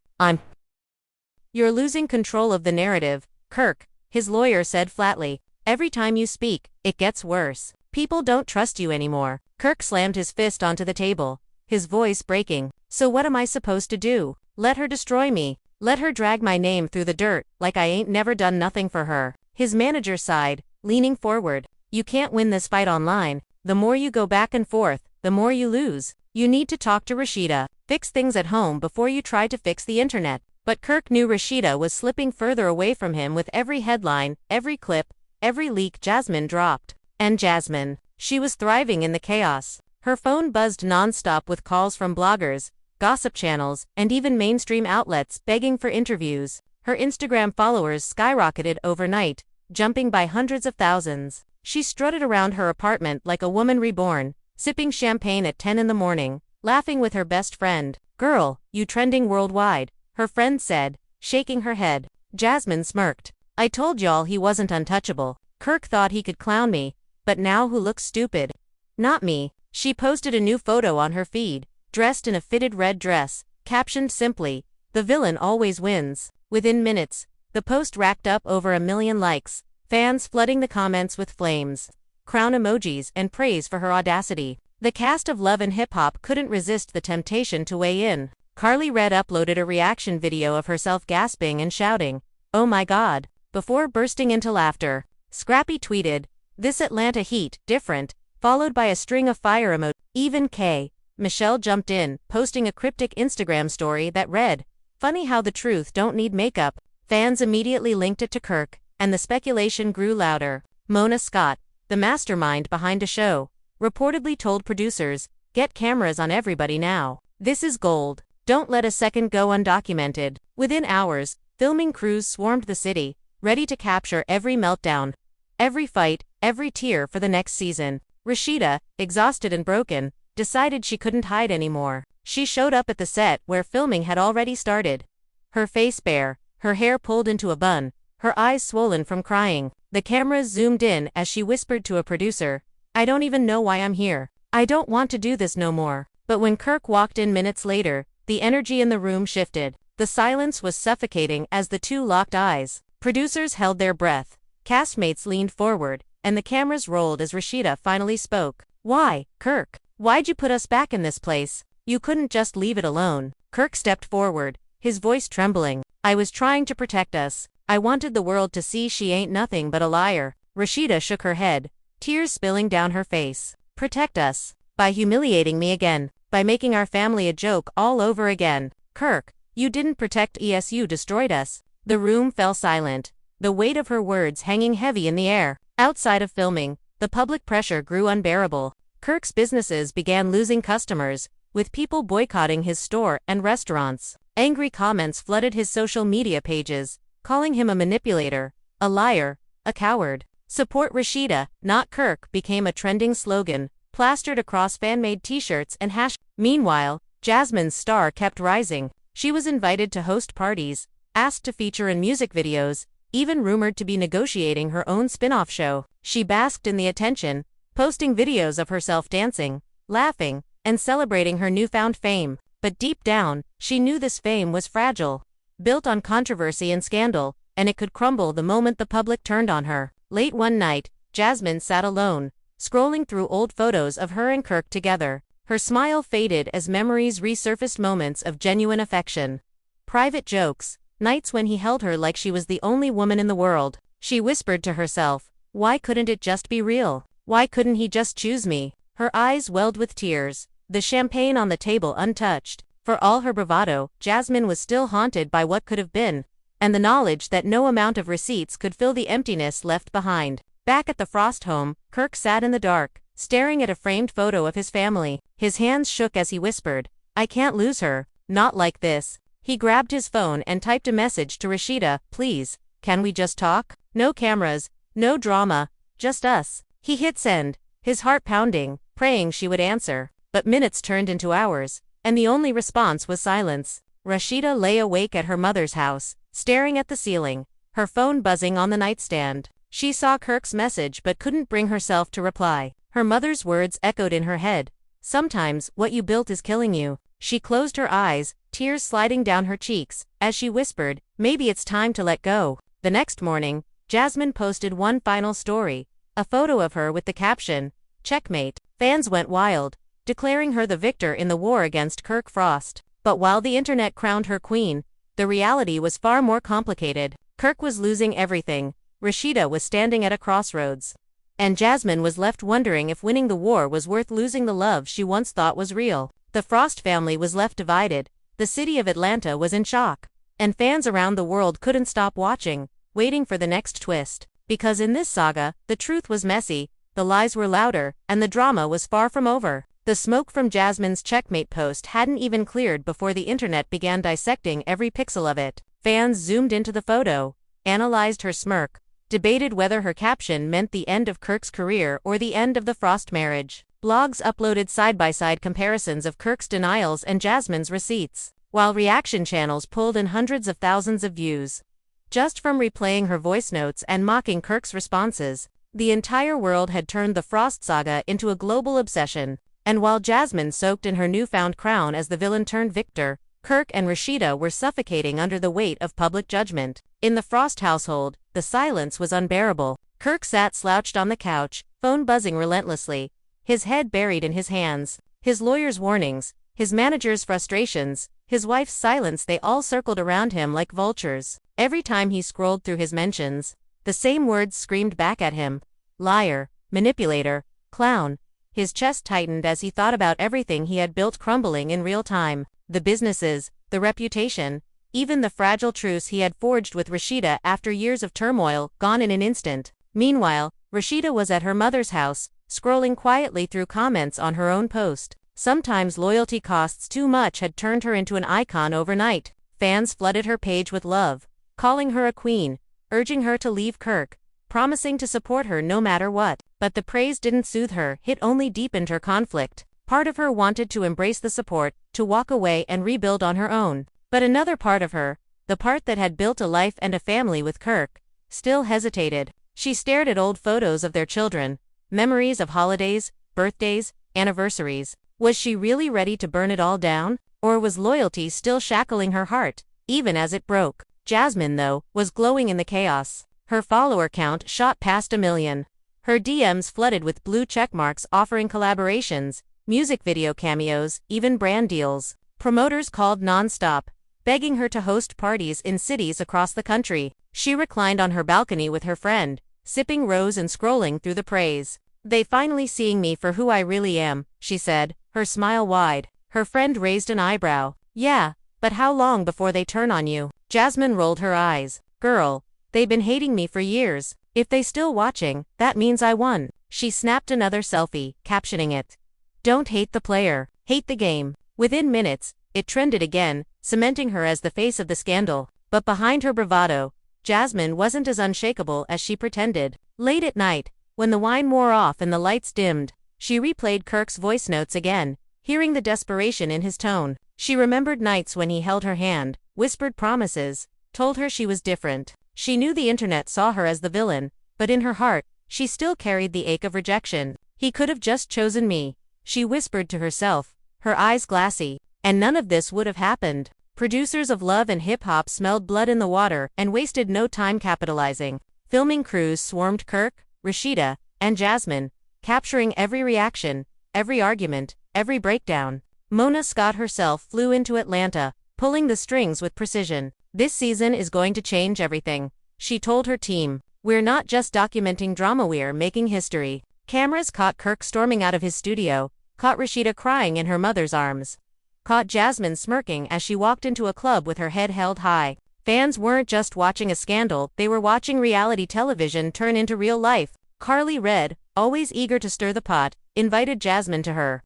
You're losing control of the narrative, Kirk, his lawyer said flatly. Every time you speak, it gets worse. People don't trust you anymore. Kirk slammed his fist onto the table, his voice breaking. So what am I supposed to do? Let her destroy me. Let her drag my name through the dirt, like I ain't never done nothing for her. His manager sighed, leaning forward. You can't win this fight online. The more you go back and forth, the more you lose. You need to talk to Rashida. Fix things at home before you try to fix the internet. But Kirk knew Rashida was slipping further away from him with every headline, every clip, every leak Jasmine dropped. And Jasmine. She was thriving in the chaos. Her phone buzzed nonstop with calls from bloggers, gossip channels, and even mainstream outlets begging for interviews. Her Instagram followers skyrocketed overnight, jumping by hundreds of thousands. She strutted around her apartment like a woman reborn, sipping champagne at 10 in the morning, laughing with her best friend. Girl, you trending worldwide, her friend said, shaking her head. Jasmine smirked. I told y'all he wasn't untouchable. Kirk thought he could clown me, but now who looks stupid? Not me. She posted a new photo on her feed, dressed in a fitted red dress, captioned simply, "The villain always wins." Within minutes, the post racked up over 1 million likes, fans flooding the comments with flames, crown emojis, and praise for her audacity. The cast of Love and Hip Hop couldn't resist the temptation to weigh in. Carly Red uploaded a reaction video of herself gasping and shouting, "Oh my God," before bursting into laughter. Scrappy tweeted, "This Atlanta heat, different," followed by a string of fire emojis. Even K. Michelle jumped in, posting a cryptic Instagram story that read, "Funny how the truth don't need makeup." Fans immediately linked it to Kirk, and the speculation grew louder. Mona Scott, the mastermind behind a show, reportedly told producers, "Get cameras on everybody now. This is gold. Don't let a second go undocumented." Within hours, filming crews swarmed the city, ready to capture every meltdown, every fight, every tear for the next season. Rashida, exhausted and broken, decided she couldn't hide anymore. She showed up at the set where filming had already started. Her face bare, her hair pulled into a bun, her eyes swollen from crying. The cameras zoomed in as she whispered to a producer, "I don't even know why I'm here. I don't want to do this no more." But when Kirk walked in minutes later, the energy in the room shifted. The silence was suffocating as the two locked eyes. Producers held their breath, castmates leaned forward, and the cameras rolled as Rashida finally spoke. "Why, Kirk? Why'd you put us back in this place? You couldn't just leave it alone." Kirk stepped forward, his voice trembling. "I was trying to protect us. I wanted the world to see she ain't nothing but a liar." Rashida shook her head, tears spilling down her face. "Protect us? By humiliating me again, by making our family a joke all over again. Kirk, you didn't protect us, you destroyed us." The room fell silent, the weight of her words hanging heavy in the air. Outside of filming, the public pressure grew unbearable. Kirk's businesses began losing customers, with people boycotting his store and restaurants. Angry comments flooded his social media pages, calling him a manipulator, a liar, a coward. "Support Rashida, not Kirk" became a trending slogan, plastered across fan-made t-shirts and hashtags. Meanwhile, Jasmine's star kept rising. She was invited to host parties, asked to feature in music videos, even rumored to be negotiating her own spin-off show. She basked in the attention, posting videos of herself dancing, laughing, and celebrating her newfound fame. But deep down, she knew this fame was fragile, built on controversy and scandal, and it could crumble the moment the public turned on her. Late one night, Jasmine sat alone, scrolling through old photos of her and Kirk together. Her smile faded as memories resurfaced, moments of genuine affection, private jokes, nights when he held her like she was the only woman in the world. She whispered to herself, "Why couldn't it just be real? Why couldn't he just choose me?" Her eyes welled with tears, the champagne on the table untouched. For all her bravado, Jasmine was still haunted by what could have been, and the knowledge that no amount of receipts could fill the emptiness left behind. Back at the Frost home, Kirk sat in the dark, staring at a framed photo of his family. His hands shook as he whispered, "I can't lose her, not like this." He grabbed his phone and typed a message to Rashida, "Please, can we just talk? No cameras, no drama, just us." He hit send, his heart pounding, praying she would answer. But minutes turned into hours, and the only response was silence. Rashida lay awake at her mother's house, staring at the ceiling, her phone buzzing on the nightstand. She saw Kirk's message but couldn't bring herself to reply. Her mother's words echoed in her head, "Sometimes, what you built is killing you." She closed her eyes, tears sliding down her cheeks, as she whispered, "Maybe it's time to let go." The next morning, Jasmine posted one final story, a photo of her with the caption, "Checkmate." Fans went wild, declaring her the victor in the war against Kirk Frost. But while the internet crowned her queen, the reality was far more complicated. Kirk was losing everything, Rashida was standing at a crossroads, and Jasmine was left wondering if winning the war was worth losing the love she once thought was real. The Frost family was left divided, the city of Atlanta was in shock, and fans around the world couldn't stop watching, waiting for the next twist. Because in this saga, the truth was messy, the lies were louder, and the drama was far from over. The smoke from Jasmine's checkmate post hadn't even cleared before the internet began dissecting every pixel of it. Fans zoomed into the photo, analyzed her smirk, debated whether her caption meant the end of Kirk's career or the end of the Frost marriage. Blogs uploaded side-by-side comparisons of Kirk's denials and Jasmine's receipts, while reaction channels pulled in hundreds of thousands of views just from replaying her voice notes and mocking Kirk's responses. The entire world had turned the Frost saga into a global obsession. And while Jasmine soaked in her newfound crown as the villain turned victor, Kirk and Rashida were suffocating under the weight of public judgment. In the Frost household, the silence was unbearable. Kirk sat slouched on the couch, phone buzzing relentlessly, his head buried in his hands. His lawyer's warnings, his manager's frustrations, his wife's silence, they all circled around him like vultures. Every time he scrolled through his mentions, the same words screamed back at him: liar, manipulator, clown. His chest tightened as he thought about everything he had built crumbling in real time. The businesses, the reputation, even the fragile truce he had forged with Rashida after years of turmoil, gone in an instant. Meanwhile, Rashida was at her mother's house, scrolling quietly through comments on her own post. Sometimes loyalty costs too much had turned her into an icon overnight. Fans flooded her page with love, calling her a queen, urging her to leave Kirk, promising to support her no matter what. But the praise didn't soothe her, it only deepened her conflict. Part of her wanted to embrace the support, to walk away and rebuild on her own. But another part of her, the part that had built a life and a family with Kirk, still hesitated. She stared at old photos of their children, memories of holidays, birthdays, anniversaries. Was she really ready to burn it all down? Or was loyalty still shackling her heart, even as it broke? Jasmine, though, was glowing in the chaos. Her follower count shot past 1 million. Her DMs flooded with blue checkmarks offering collaborations, music video cameos, even brand deals. Promoters called non-stop, begging her to host parties in cities across the country. She reclined on her balcony with her friend, sipping rose and scrolling through the praise. "They finally seeing me for who I really am," she said, her smile wide. Her friend raised an eyebrow. "Yeah, but how long before they turn on you?" Jasmine rolled her eyes. "Girl, they've been hating me for years. If they still watching, that means I won." She snapped another selfie, captioning it, "Don't hate the player, hate the game." Within minutes, it trended again, cementing her as the face of the scandal. But behind her bravado, Jasmine wasn't as unshakable as she pretended. Late at night, when the wine wore off and the lights dimmed, she replayed Kirk's voice notes again, hearing the desperation in his tone. She remembered nights when he held her hand, whispered promises, told her she was different. She knew the internet saw her as the villain, but in her heart, she still carried the ache of rejection. "He could have just chosen me," she whispered to herself, her eyes glassy. And none of this would have happened. Producers of Love and Hip Hop smelled blood in the water and wasted no time capitalizing. Filming crews swarmed Kirk, Rashida, and Jasmine, capturing every reaction, every argument, every breakdown. Mona Scott herself flew into Atlanta, pulling the strings with precision. "This season is going to change everything," she told her team. "We're not just documenting drama, we're making history." Cameras caught Kirk storming out of his studio, caught Rashida crying in her mother's arms, caught Jasmine smirking as she walked into a club with her head held high. Fans weren't just watching a scandal, they were watching reality television turn into real life. Carly Red, always eager to stir the pot, invited Jasmine to her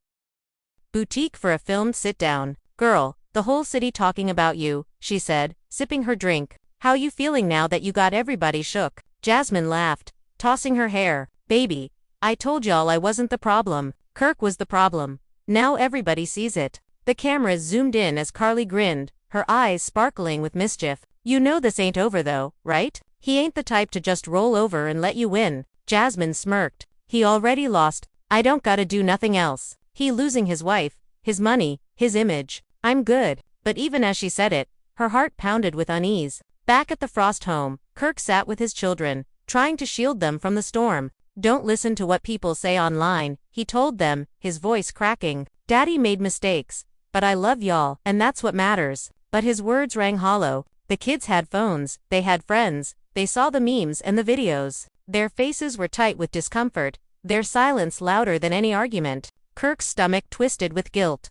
boutique for a filmed sit-down. "Girl, the whole city talking about you," she said, sipping her drink. "How you feeling now that you got everybody shook?" Jasmine laughed, tossing her hair. "Baby, I told y'all I wasn't the problem. Kirk was the problem. Now everybody sees it." The cameras zoomed in as Carly grinned, her eyes sparkling with mischief. "You know this ain't over though, right? He ain't the type to just roll over and let you win." Jasmine smirked. "He already lost. I don't gotta do nothing else. He losing his wife, his money, his image. I'm good." But even as she said it, her heart pounded with unease. Back at the Frost home, Kirk sat with his children, trying to shield them from the storm. "Don't listen to what people say online," he told them, his voice cracking. "Daddy made mistakes, but I love y'all, and that's what matters." But his words rang hollow. The kids had phones, they had friends, they saw the memes and the videos. Their faces were tight with discomfort, their silence louder than any argument. Kirk's stomach twisted with guilt,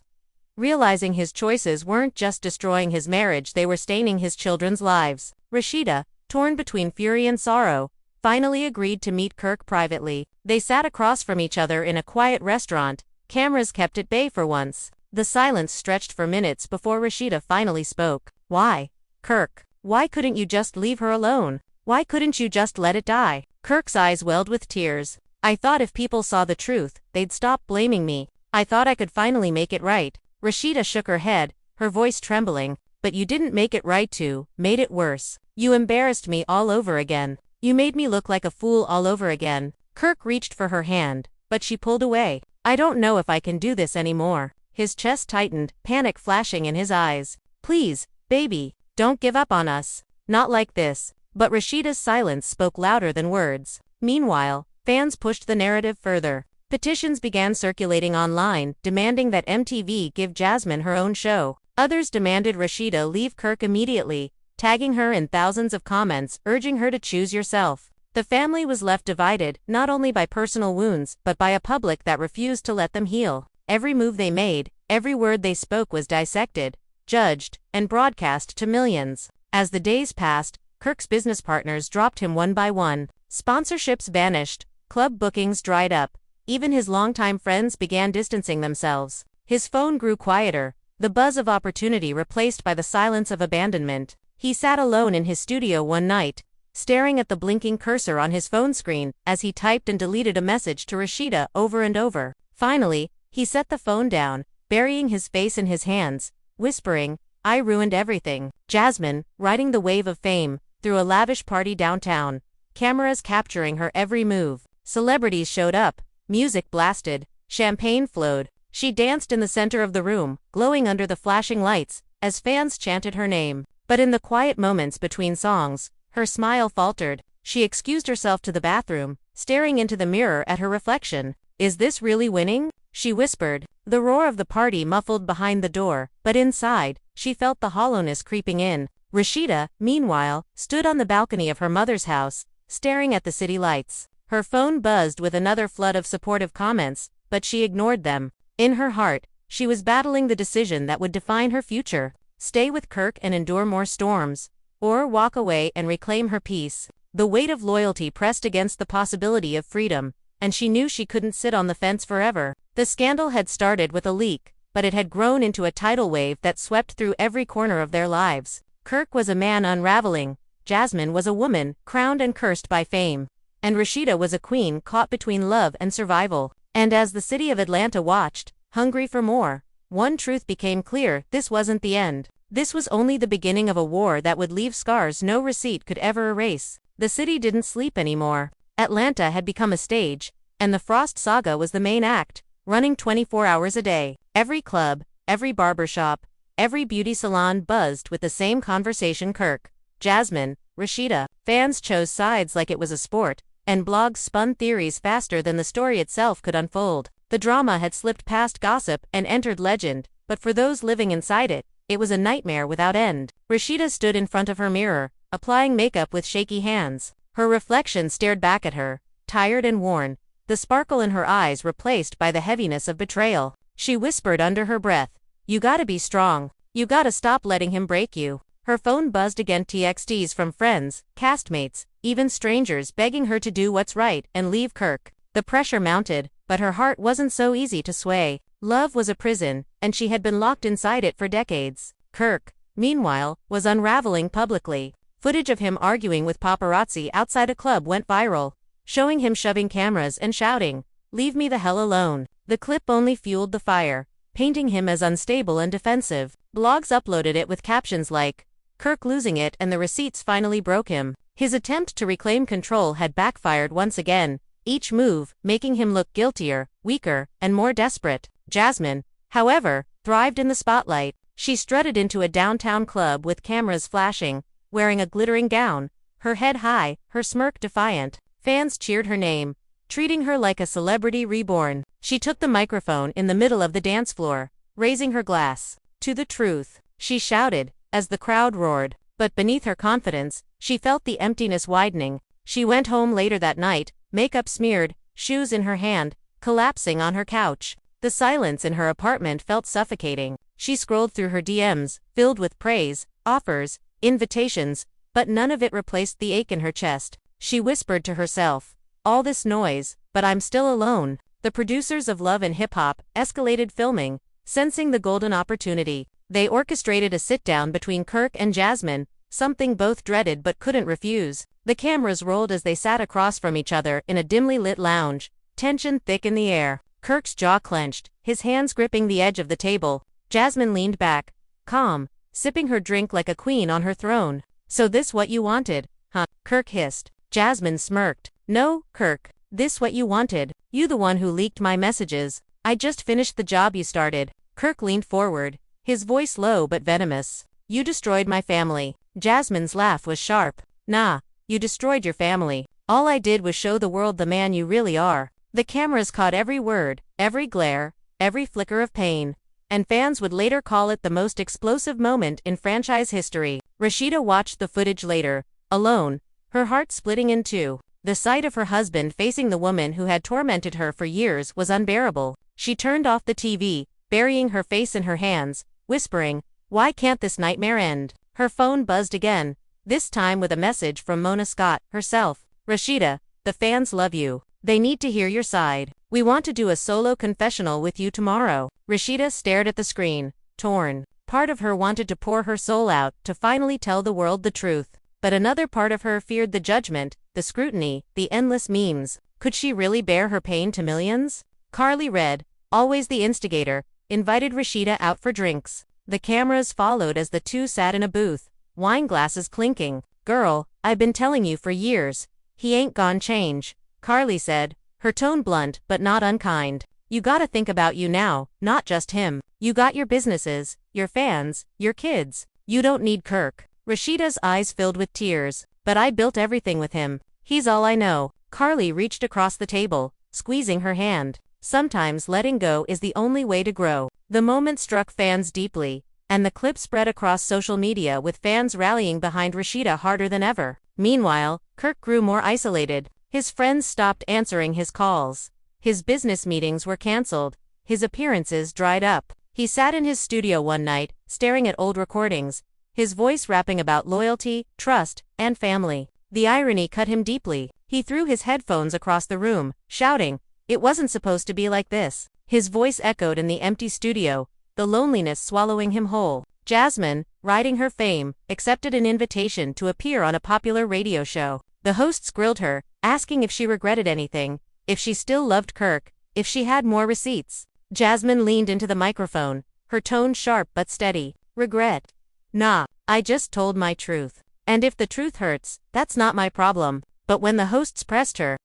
realizing his choices weren't just destroying his marriage, they were staining his children's lives. Rashida, torn between fury and sorrow, finally agreed to meet Kirk privately. They sat across from each other in a quiet restaurant, cameras kept at bay for once. The silence stretched for minutes before Rashida finally spoke. "Why, Kirk? Why couldn't you just leave her alone? Why couldn't you just let it die?" Kirk's eyes welled with tears. "I thought if people saw the truth, they'd stop blaming me. I thought I could finally make it right." Rashida shook her head, her voice trembling. "But you didn't make it right too, made it worse. You embarrassed me all over again. You made me look like a fool all over again." Kirk reached for her hand, but she pulled away. "I don't know if I can do this anymore." His chest tightened, panic flashing in his eyes. "Please, baby, don't give up on us. Not like this." But Rashida's silence spoke louder than words. Meanwhile, fans pushed the narrative further. Petitions began circulating online, demanding that MTV give Jasmine her own show. Others demanded Rashida leave Kirk immediately, tagging her in thousands of comments, urging her to choose yourself. The family was left divided, not only by personal wounds, but by a public that refused to let them heal. Every move they made, every word they spoke was dissected, judged, and broadcast to millions. As the days passed, Kirk's business partners dropped him one by one. Sponsorships vanished, club bookings dried up, even his longtime friends began distancing themselves. His phone grew quieter, the buzz of opportunity replaced by the silence of abandonment. He sat alone in his studio one night, staring at the blinking cursor on his phone screen as he typed and deleted a message to Rashida over and over. Finally, he set the phone down, burying his face in his hands, whispering, "I ruined everything." Jasmine, riding the wave of fame, threw a lavish party downtown, cameras capturing her every move. Celebrities showed up, music blasted, champagne flowed. She danced in the center of the room, glowing under the flashing lights, as fans chanted her name. But in the quiet moments between songs, her smile faltered. She excused herself to the bathroom, staring into the mirror at her reflection. "Is this really winning?" she whispered. The roar of the party muffled behind the door, but inside, she felt the hollowness creeping in. Rashida, meanwhile, stood on the balcony of her mother's house, staring at the city lights. Her phone buzzed with another flood of supportive comments, but she ignored them. In her heart, she was battling the decision that would define her future: stay with Kirk and endure more storms, or walk away and reclaim her peace. The weight of loyalty pressed against the possibility of freedom, and she knew she couldn't sit on the fence forever. The scandal had started with a leak, but it had grown into a tidal wave that swept through every corner of their lives. Kirk was a man unraveling, Jasmine was a woman, crowned and cursed by fame, and Rashida was a queen caught between love and survival. And as the city of Atlanta watched, hungry for more, one truth became clear: this wasn't the end. This was only the beginning of a war that would leave scars no receipt could ever erase. The city didn't sleep anymore. Atlanta had become a stage, and the Frost saga was the main act, running 24 hours a day. Every club, every barbershop, every beauty salon buzzed with the same conversation: Kirk, Jasmine, Rashida. Fans chose sides like it was a sport, and blogs spun theories faster than the story itself could unfold. The drama had slipped past gossip and entered legend, but for those living inside it, it was a nightmare without end. Rashida stood in front of her mirror, applying makeup with shaky hands. Her reflection stared back at her, tired and worn, the sparkle in her eyes replaced by the heaviness of betrayal. She whispered under her breath, "You gotta be strong. You gotta stop letting him break you." Her phone buzzed again, texts from friends, castmates, even strangers begging her to do what's right and leave Kirk. The pressure mounted, but her heart wasn't so easy to sway. Love was a prison, and she had been locked inside it for decades. Kirk, meanwhile, was unraveling publicly. Footage of him arguing with paparazzi outside a club went viral, showing him shoving cameras and shouting, "Leave me the hell alone." The clip only fueled the fire, painting him as unstable and defensive. Blogs uploaded it with captions like, "Kirk losing it and the receipts finally broke him." His attempt to reclaim control had backfired once again, each move making him look guiltier, weaker, and more desperate. Jasmine, however, thrived in the spotlight. She strutted into a downtown club with cameras flashing, wearing a glittering gown, her head high, her smirk defiant. Fans cheered her name, treating her like a celebrity reborn. She took the microphone in the middle of the dance floor, raising her glass to the truth. She shouted, as the crowd roared, but beneath her confidence, she felt the emptiness widening. She went home later that night, makeup smeared, shoes in her hand, collapsing on her couch. The silence in her apartment felt suffocating. She scrolled through her DMs, filled with praise, offers, invitations, but none of it replaced the ache in her chest. She whispered to herself, "All this noise, but I'm still alone." The producers of Love and Hip Hop escalated filming, sensing the golden opportunity. They orchestrated a sit-down between Kirk and Jasmine, something both dreaded but couldn't refuse. The cameras rolled as they sat across from each other in a dimly lit lounge, tension thick in the air. Kirk's jaw clenched, his hands gripping the edge of the table. Jasmine leaned back, calm, sipping her drink like a queen on her throne. "So this what you wanted, huh?" Kirk hissed. Jasmine smirked. "No, Kirk. This what you wanted. You the one who leaked my messages. I just finished the job you started." Kirk leaned forward, his voice low but venomous. "You destroyed my family." Jasmine's laugh was sharp. "Nah, you destroyed your family. All I did was show the world the man you really are." The cameras caught every word, every glare, every flicker of pain, and fans would later call it the most explosive moment in franchise history. Rashida watched the footage later, alone, her heart splitting in two. The sight of her husband facing the woman who had tormented her for years was unbearable. She turned off the TV, burying her face in her hands, whispering, "Why can't this nightmare end?" Her phone buzzed again, this time with a message from Mona Scott herself. "Rashida, the fans love you. They need to hear your side. We want to do a solo confessional with you tomorrow." Rashida stared at the screen, torn. Part of her wanted to pour her soul out, to finally tell the world the truth. But another part of her feared the judgment, the scrutiny, the endless memes. Could she really bear her pain to millions? Carly Red, always the instigator, invited Rashida out for drinks. The cameras followed as the two sat in a booth, wine glasses clinking. "Girl, I've been telling you for years. He ain't gon' change," Carly said, her tone blunt but not unkind. "You gotta think about you now, not just him. You got your businesses, your fans, your kids. You don't need Kirk." Rashida's eyes filled with tears. "But I built everything with him. He's all I know." Carly reached across the table, squeezing her hand. Sometimes letting go is the only way to grow. The moment struck fans deeply, and the clip spread across social media with fans rallying behind Rashida harder than ever. Meanwhile, Kirk grew more isolated. His friends stopped answering his calls. His business meetings were canceled. His appearances dried up. He sat in his studio one night, staring at old recordings, his voice rapping about loyalty, trust, and family. The irony cut him deeply. He threw his headphones across the room, shouting, "It wasn't supposed to be like this." His voice echoed in the empty studio, the loneliness swallowing him whole. Jasmine, riding her fame, accepted an invitation to appear on a popular radio show. The hosts grilled her, asking if she regretted anything, if she still loved Kirk, if she had more receipts. Jasmine leaned into the microphone, her tone sharp but steady. "Regret? Nah, I just told my truth. And if the truth hurts, that's not my problem." But when the hosts pressed her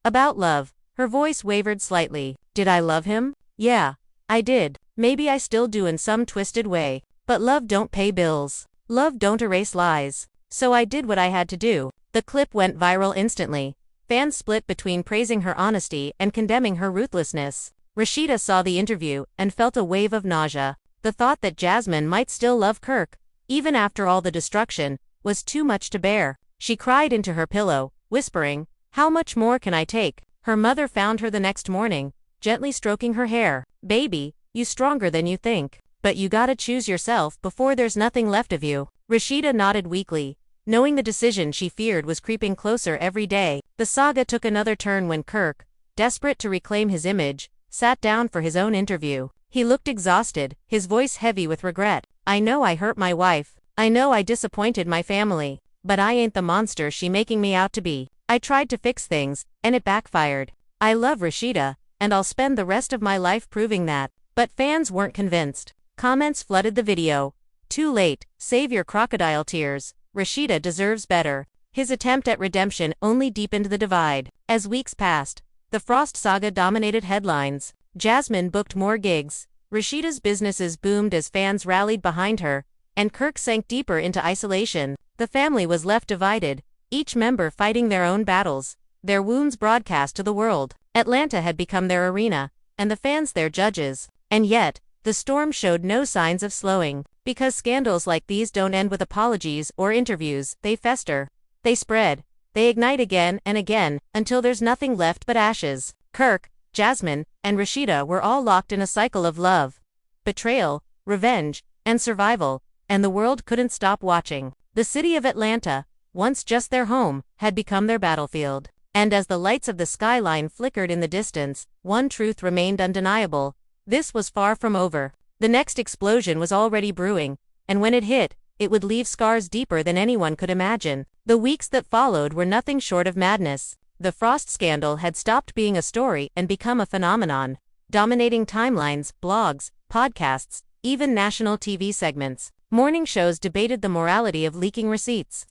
about love, Her voice wavered slightly. Did I love him? Yeah, I did. Maybe I still do in some twisted way. But love don't pay bills. Love don't erase lies. So I did what I had to do. The clip went viral instantly. Fans split between praising her honesty and condemning her ruthlessness. Rashida saw the interview and felt a wave of nausea. The thought that Jasmine might still love Kirk, even after all the destruction, was too much to bear. She cried into her pillow, whispering, "How much more can I take?" Her mother found her the next morning, gently stroking her hair. "Baby, you stronger than you think. But you gotta choose yourself before there's nothing left of you." Rashida nodded weakly, knowing the decision she feared was creeping closer every day. The saga took another turn when Kirk, desperate to reclaim his image, sat down for his own interview. He looked exhausted, his voice heavy with regret. "I know I hurt my wife. I know I disappointed my family. But I ain't the monster she making me out to be. I tried to fix things, and it backfired. I love Rashida, and I'll spend the rest of my life proving that." But fans weren't convinced. Comments flooded the video. "Too late, save your crocodile tears. Rashida deserves better." His attempt at redemption only deepened the divide. As weeks passed, the Frost saga dominated headlines. Jasmine booked more gigs. Rashida's businesses boomed as fans rallied behind her, and Kirk sank deeper into isolation. The family was left divided, each member fighting their own battles, their wounds broadcast to the world. Atlanta had become their arena, and the fans their judges. And yet, the storm showed no signs of slowing. Because scandals like these don't end with apologies or interviews, they fester. They spread. They ignite again and again, until there's nothing left but ashes. Kirk, Jasmine, and Rashida were all locked in a cycle of love, betrayal, revenge, and survival, and the world couldn't stop watching. The city of Atlanta, once just their home, had become their battlefield. And as the lights of the skyline flickered in the distance, one truth remained undeniable: this was far from over. The next explosion was already brewing, and when it hit, it would leave scars deeper than anyone could imagine. The weeks that followed were nothing short of madness. The Frost scandal had stopped being a story and become a phenomenon, dominating timelines, blogs, podcasts, even national TV segments. Morning shows debated the morality of leaking receipts.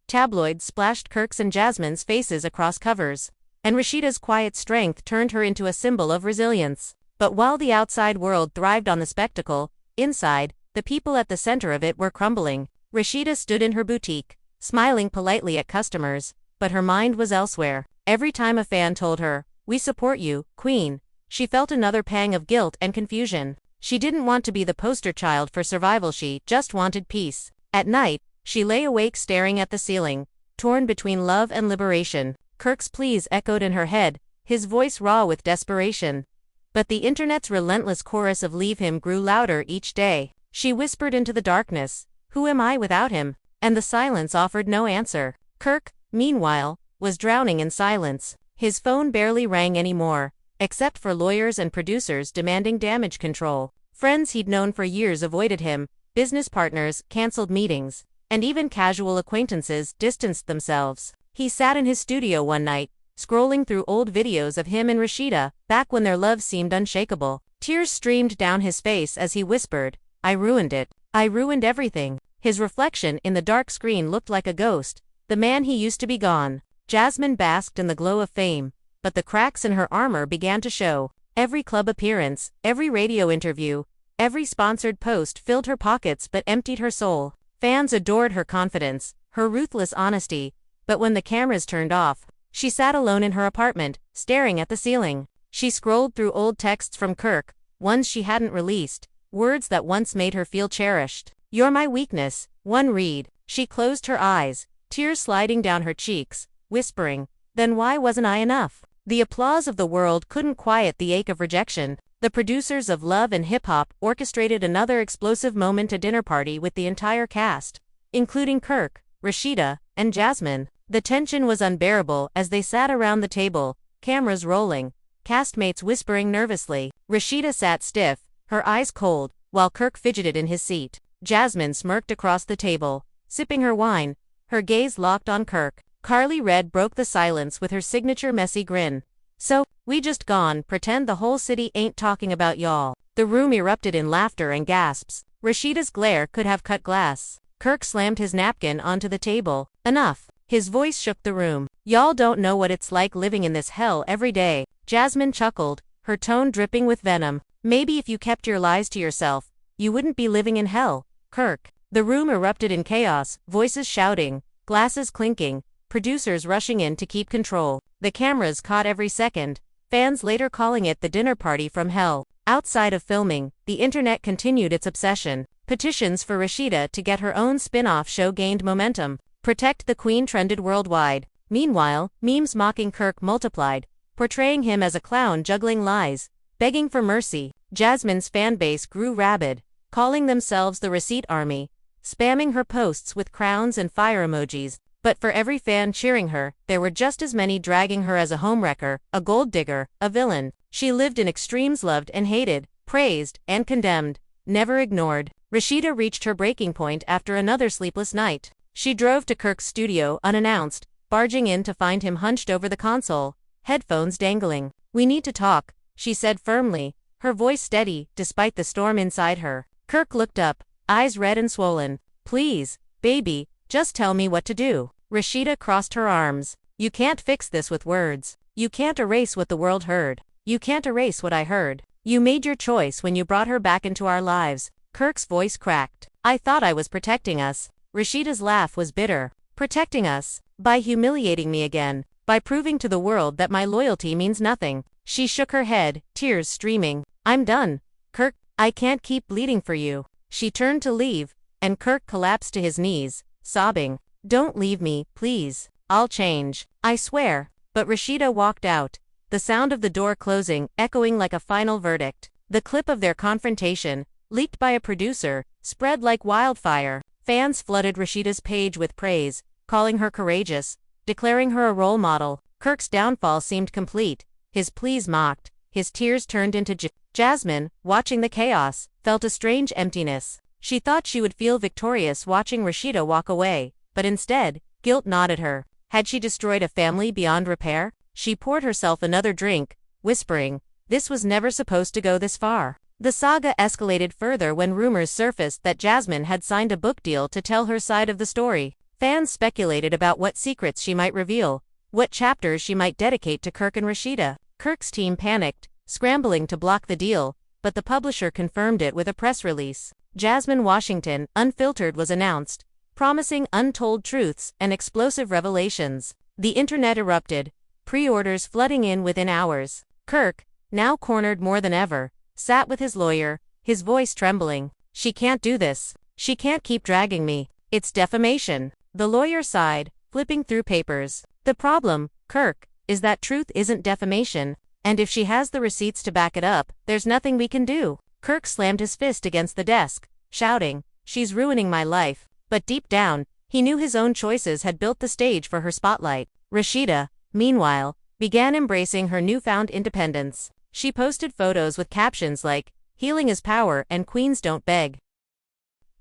Tabloids splashed Kirk's and Jasmine's faces across covers, and Rashida's quiet strength turned her into a symbol of resilience. But while the outside world thrived on the spectacle, inside, the people at the center of it were crumbling. Rashida stood in her boutique, smiling politely at customers, but her mind was elsewhere. Every time a fan told her, "We support you, Queen," she felt another pang of guilt and confusion. She didn't want to be the poster child for survival, she just wanted peace. At night, she lay awake staring at the ceiling, torn between love and liberation. Kirk's pleas echoed in her head, his voice raw with desperation. But the internet's relentless chorus of "leave him" grew louder each day. She whispered into the darkness, "Who am I without him?" And the silence offered no answer. Kirk, meanwhile, was drowning in silence. His phone barely rang anymore, except for lawyers and producers demanding damage control. Friends he'd known for years avoided him, business partners canceled meetings, and even casual acquaintances distanced themselves. He sat in his studio one night, scrolling through old videos of him and Rashida, back when their love seemed unshakable. Tears streamed down his face as he whispered, "I ruined it. I ruined everything." His reflection in the dark screen looked like a ghost, the man he used to be gone. Jasmine basked in the glow of fame, but the cracks in her armor began to show. Every club appearance, every radio interview, every sponsored post filled her pockets but emptied her soul. Fans adored her confidence, her ruthless honesty, but when the cameras turned off, she sat alone in her apartment, staring at the ceiling. She scrolled through old texts from Kirk, ones she hadn't released, words that once made her feel cherished. "You're my weakness," one read. She closed her eyes, tears sliding down her cheeks, whispering, "Then why wasn't I enough?" The applause of the world couldn't quiet the ache of rejection. The producers of Love and Hip Hop orchestrated another explosive moment, a dinner party with the entire cast, including Kirk, Rashida, and Jasmine. The tension was unbearable as they sat around the table, cameras rolling, castmates whispering nervously. Rashida sat stiff, her eyes cold, while Kirk fidgeted in his seat. Jasmine smirked across the table, sipping her wine, her gaze locked on Kirk. Carly Red broke the silence with her signature messy grin. "So, we just gone pretend the whole city ain't talking about y'all." The room erupted in laughter and gasps. Rashida's glare could have cut glass. Kirk slammed his napkin onto the table. "Enough." His voice shook the room. "Y'all don't know what it's like living in this hell every day." Jasmine chuckled, her tone dripping with venom. Maybe if you kept your lies to yourself, you wouldn't be living in hell, Kirk. The room erupted in chaos, voices shouting, glasses clinking, producers rushing in to keep control. The cameras caught every second, fans later calling it the dinner party from hell. Outside of filming, the internet continued its obsession. Petitions for Rashida to get her own spin-off show gained momentum. Protect the Queen trended worldwide. Meanwhile, memes mocking Kirk multiplied, portraying him as a clown juggling lies, begging for mercy. Jasmine's fanbase grew rabid, calling themselves the Receipt Army, spamming her posts with crowns and fire emojis. But for every fan cheering her, there were just as many dragging her as a homewrecker, a gold digger, a villain. She lived in extremes, loved and hated, praised and condemned, never ignored. Rashida reached her breaking point after another sleepless night. She drove to Kirk's studio unannounced, barging in to find him hunched over the console, headphones dangling. "We need to talk," she said firmly, her voice steady despite the storm inside her. Kirk looked up, eyes red and swollen. "Please, baby, just tell me what to do." Rashida crossed her arms. "You can't fix this with words. You can't erase what the world heard. You can't erase what I heard. You made your choice when you brought her back into our lives." Kirk's voice cracked. "I thought I was protecting us." Rashida's laugh was bitter. "Protecting us? By humiliating me again. By proving to the world that my loyalty means nothing." She shook her head, tears streaming. "I'm done, Kirk. I can't keep bleeding for you." She turned to leave, and Kirk collapsed to his knees, sobbing. "Don't leave me, please. I'll change. I swear." But Rashida walked out, the sound of the door closing echoing like a final verdict. The clip of their confrontation, leaked by a producer, spread like wildfire. Fans flooded Rashida's page with praise, calling her courageous, declaring her a role model. Kirk's downfall seemed complete, his pleas mocked, his tears turned into Jasmine, watching the chaos, felt a strange emptiness. She thought she would feel victorious watching Rashida walk away, but instead, guilt gnawed at her. Had she destroyed a family beyond repair? She poured herself another drink, whispering, "This was never supposed to go this far." The saga escalated further when rumors surfaced that Jasmine had signed a book deal to tell her side of the story. Fans speculated about what secrets she might reveal, what chapters she might dedicate to Kirk and Rashida. Kirk's team panicked, scrambling to block the deal, but the publisher confirmed it with a press release. Jasmine Washington, Unfiltered was announced, promising untold truths and explosive revelations. The internet erupted, pre-orders flooding in within hours. Kirk, now cornered more than ever, sat with his lawyer, his voice trembling. "She can't do this. She can't keep dragging me. It's defamation." The lawyer sighed, flipping through papers. "The problem, Kirk, is that truth isn't defamation, and if she has the receipts to back it up, there's nothing we can do." Kirk slammed his fist against the desk, shouting, "She's ruining my life." But deep down, he knew his own choices had built the stage for her spotlight. Rashida, meanwhile, began embracing her newfound independence. She posted photos with captions like, "Healing is power and queens don't beg."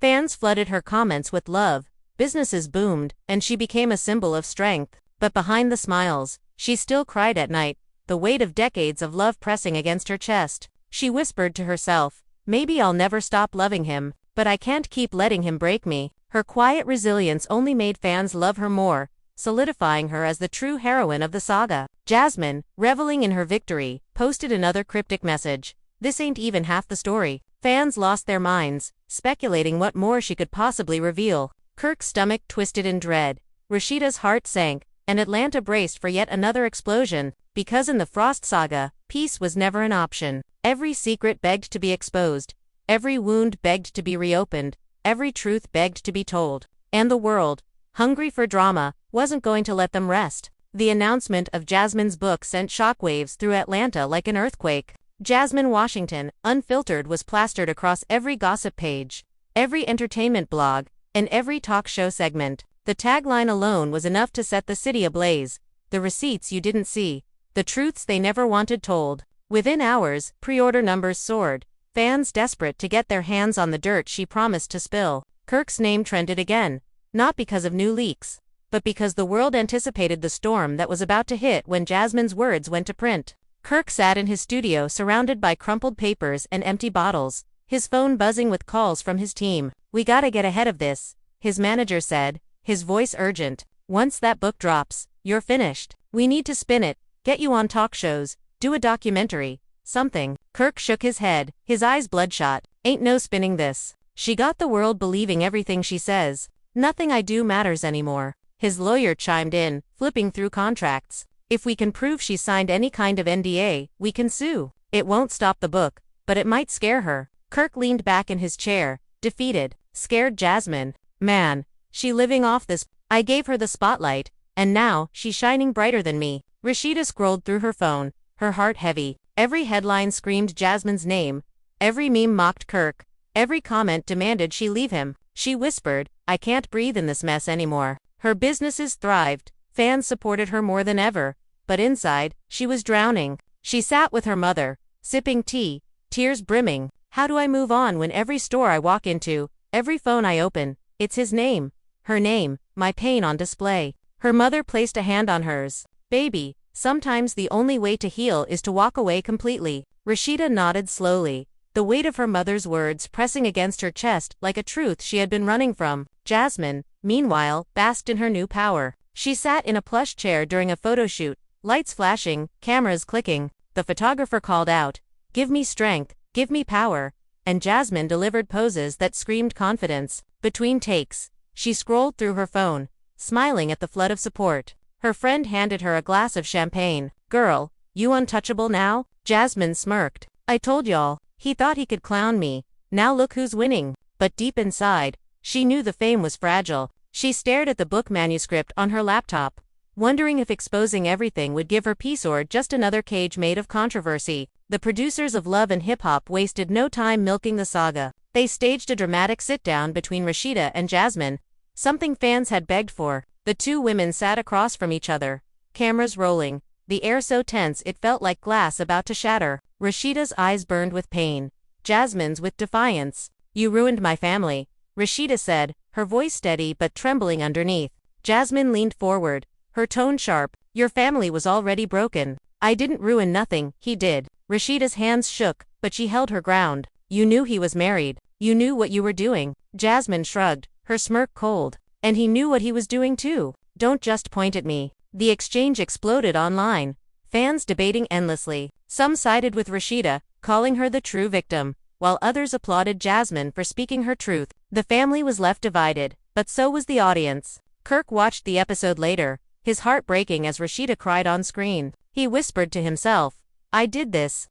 Fans flooded her comments with love, businesses boomed, and she became a symbol of strength. But behind the smiles, she still cried at night, the weight of decades of love pressing against her chest. She whispered to herself, "Maybe I'll never stop loving him, but I can't keep letting him break me." Her quiet resilience only made fans love her more, solidifying her as the true heroine of the saga. Jasmine, reveling in her victory, posted another cryptic message. "This ain't even half the story." Fans lost their minds, speculating what more she could possibly reveal. Kirk's stomach twisted in dread. Rashida's heart sank, and Atlanta braced for yet another explosion, because in the Frost saga, peace was never an option. Every secret begged to be exposed, every wound begged to be reopened, every truth begged to be told. And the world, hungry for drama, wasn't going to let them rest. The announcement of Jasmine's book sent shockwaves through Atlanta like an earthquake. Jasmine Washington, Unfiltered was plastered across every gossip page, every entertainment blog, and every talk show segment. The tagline alone was enough to set the city ablaze. "The receipts you didn't see. The truths they never wanted told." Within hours, pre-order numbers soared, fans desperate to get their hands on the dirt she promised to spill. Kirk's name trended again, not because of new leaks, but because the world anticipated the storm that was about to hit when Jasmine's words went to print. Kirk sat in his studio surrounded by crumpled papers and empty bottles, his phone buzzing with calls from his team. "We gotta get ahead of this," his manager said, his voice urgent. "Once that book drops, you're finished. We need to spin it, get you on talk shows, Do a documentary. Something. Kirk shook his head, his eyes bloodshot. Ain't no spinning this. She got the world believing everything she says. Nothing I do matters anymore. His lawyer chimed in, flipping through contracts. If we can prove she signed any kind of NDA, we can sue. It won't stop the book, but it might scare her. Kirk leaned back in his chair, defeated. Scared Jasmine. Man, she living off this. I gave her the spotlight, and now, she's shining brighter than me. Rashida scrolled through her phone, her heart heavy. Every headline screamed Jasmine's name. Every meme mocked Kirk. Every comment demanded she leave him. She whispered, I can't breathe in this mess anymore. Her businesses thrived. Fans supported her more than ever. But inside, she was drowning. She sat with her mother, sipping tea, tears brimming. How do I move on when every store I walk into, every phone I open, it's his name, her name, my pain on display? Her mother placed a hand on hers. Baby, sometimes the only way to heal is to walk away completely. Rashida nodded slowly, the weight of her mother's words pressing against her chest like a truth she had been running from. Jasmine, meanwhile, basked in her new power. She sat in a plush chair during a photo shoot, lights flashing, cameras clicking. The photographer called out, give me strength, give me power, and Jasmine delivered poses that screamed confidence. Between takes, she scrolled through her phone, smiling at the flood of support. Her friend handed her a glass of champagne. Girl, you untouchable now? Jasmine smirked. I told y'all, he thought he could clown me. Now look who's winning. But deep inside, she knew the fame was fragile. She stared at the book manuscript on her laptop, wondering if exposing everything would give her peace or just another cage made of controversy. The producers of Love and Hip Hop wasted no time milking the saga. They staged a dramatic sit-down between Rashida and Jasmine, something fans had begged for. The two women sat across from each other, cameras rolling, the air so tense it felt like glass about to shatter. Rashida's eyes burned with pain, Jasmine's with defiance. You ruined my family, Rashida said, her voice steady but trembling underneath. Jasmine leaned forward, her tone sharp. Your family was already broken. I didn't ruin nothing, he did. Rashida's hands shook, but she held her ground. You knew he was married. You knew what you were doing. Jasmine shrugged, her smirk cold. And he knew what he was doing too. Don't just point at me. The exchange exploded online. Fans debating endlessly. Some sided with Rashida, calling her the true victim, while others applauded Jasmine for speaking her truth. The family was left divided, but so was the audience. Kirk watched the episode later, his heart breaking as Rashida cried on screen. He whispered to himself, I did this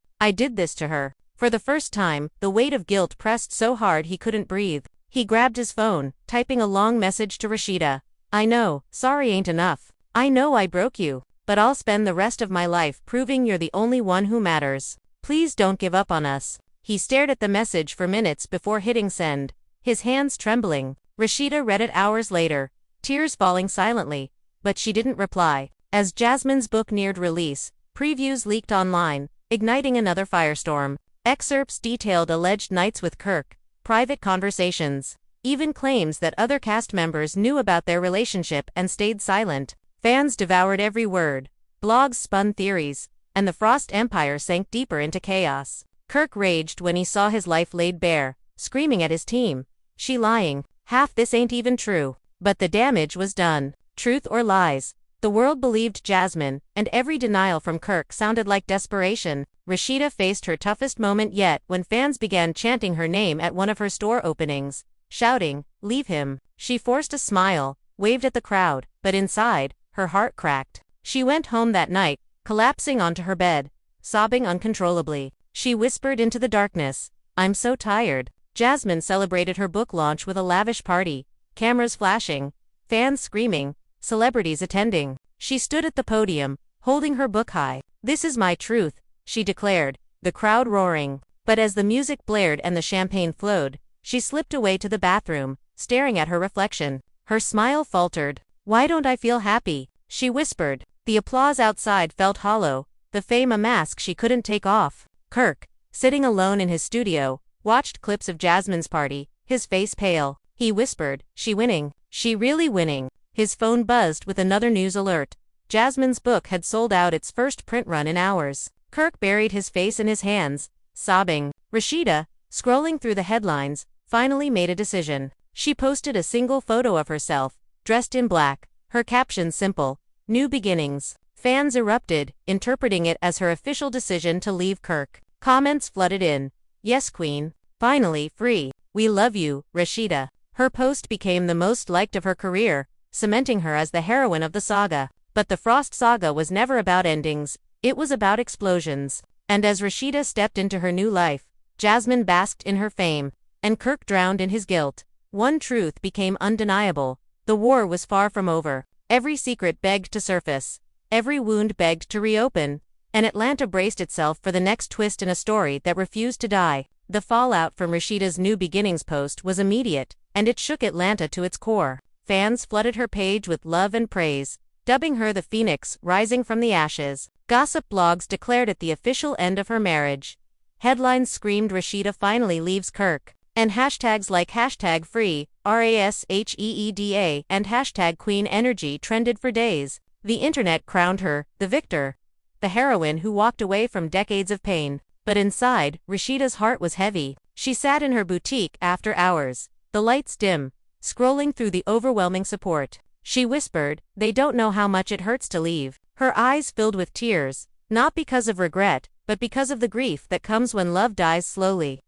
to her. For the first time, the weight of guilt pressed so hard he couldn't breathe. He grabbed his phone, typing a long message to Rashida. I know, sorry ain't enough. I know I broke you, but I'll spend the rest of my life proving you're the only one who matters. Please don't give up on us. He stared at the message for minutes before hitting send, his hands trembling. Rashida read it hours later, tears falling silently, but she didn't reply. As Jasmine's book neared release, previews leaked online, igniting another firestorm. Excerpts detailed alleged nights with Kirk, private conversations, even claims that other cast members knew about their relationship and stayed silent. Fans devoured every word, blogs spun theories, and the Frost Empire sank deeper into chaos. Kirk raged when he saw his life laid bare, screaming at his team. She lying, half this ain't even true. But the damage was done. Truth or lies? The world believed Jasmine, and every denial from Kirk sounded like desperation. Rashida faced her toughest moment yet when fans began chanting her name at one of her store openings, shouting, leave him. She forced a smile, waved at the crowd, but inside, her heart cracked. She went home that night, collapsing onto her bed, sobbing uncontrollably. She whispered into the darkness, I'm so tired. Jasmine celebrated her book launch with a lavish party, cameras flashing, fans screaming, celebrities attending. She stood at the podium, holding her book high. This is my truth, she declared, the crowd roaring. But as the music blared and the champagne flowed, she slipped away to the bathroom, staring at her reflection. Her smile faltered. Why don't I feel happy? She whispered. The applause outside felt hollow, the fame a mask she couldn't take off. Kirk, sitting alone in his studio, watched clips of Jasmine's party, his face pale. He whispered, she winning? She really winning? His phone buzzed with another news alert. Jasmine's book had sold out its first print run in hours. Kirk buried his face in his hands, sobbing. Rashida, scrolling through the headlines, finally made a decision. She posted a single photo of herself, dressed in black, her caption simple, New Beginnings. Fans erupted, interpreting it as her official decision to leave Kirk. Comments flooded in. "Yes, Queen. Finally, free. We love you, Rashida." Her post became the most liked of her career, cementing her as the heroine of the saga. But the Frost saga was never about endings, it was about explosions. And as Rashida stepped into her new life, Jasmine basked in her fame, and Kirk drowned in his guilt. One truth became undeniable: the war was far from over. Every secret begged to surface. Every wound begged to reopen, and Atlanta braced itself for the next twist in a story that refused to die. The fallout from Rashida's New Beginnings post was immediate, and it shook Atlanta to its core. Fans flooded her page with love and praise, dubbing her the Phoenix rising from the ashes. Gossip blogs declared it the official end of her marriage. Headlines screamed Rashida finally leaves Kirk, and hashtags like #free, RASHEEDA, and #Queen Energy trended for days. The internet crowned her the victor, the heroine who walked away from decades of pain. But inside, Rashida's heart was heavy. She sat in her boutique after hours, the lights dim, scrolling through the overwhelming support. She whispered, "They don't know how much it hurts to leave." Her eyes filled with tears, not because of regret, but because of the grief that comes when love dies slowly,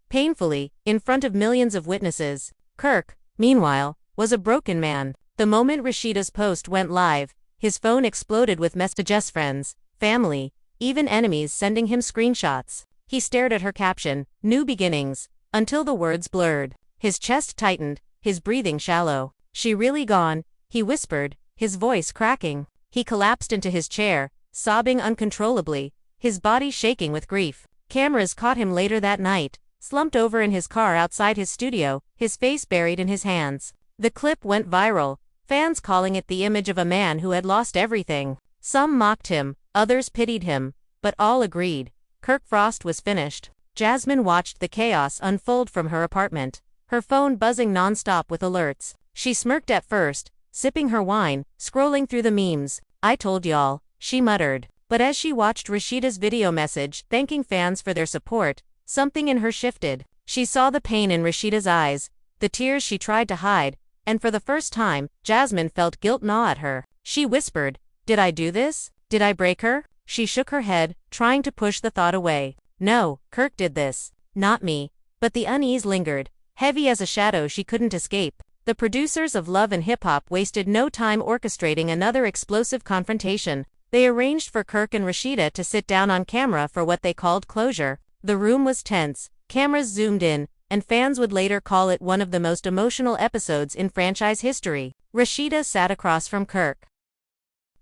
painfully, in front of millions of witnesses. Kirk, meanwhile, was a broken man. The moment Rashida's post went live, his phone exploded with messages, friends, family, even enemies sending him screenshots. He stared at her caption, "New Beginnings," until the words blurred. His chest tightened, his breathing shallow. "She really gone?" he whispered, his voice cracking. He collapsed into his chair, sobbing uncontrollably, his body shaking with grief. Cameras caught him later that night, slumped over in his car outside his studio, his face buried in his hands. The clip went viral, fans calling it the image of a man who had lost everything. Some mocked him, others pitied him, but all agreed: Kirk Frost was finished. Jasmine watched the chaos unfold from her apartment, her phone buzzing non-stop with alerts. She smirked at first, sipping her wine, scrolling through the memes. "I told y'all," she muttered. But as she watched Rashida's video message thanking fans for their support, something in her shifted. She saw the pain in Rashida's eyes, the tears she tried to hide, and for the first time, Jasmine felt guilt gnaw at her. She whispered, "Did I do this? Did I break her?" She shook her head, trying to push the thought away. "No, Kirk did this. Not me." But the unease lingered, heavy as a shadow she couldn't escape. The producers of Love and Hip Hop wasted no time orchestrating another explosive confrontation. They arranged for Kirk and Rashida to sit down on camera for what they called closure. The room was tense, cameras zoomed in, and fans would later call it one of the most emotional episodes in franchise history. Rashida sat across from Kirk,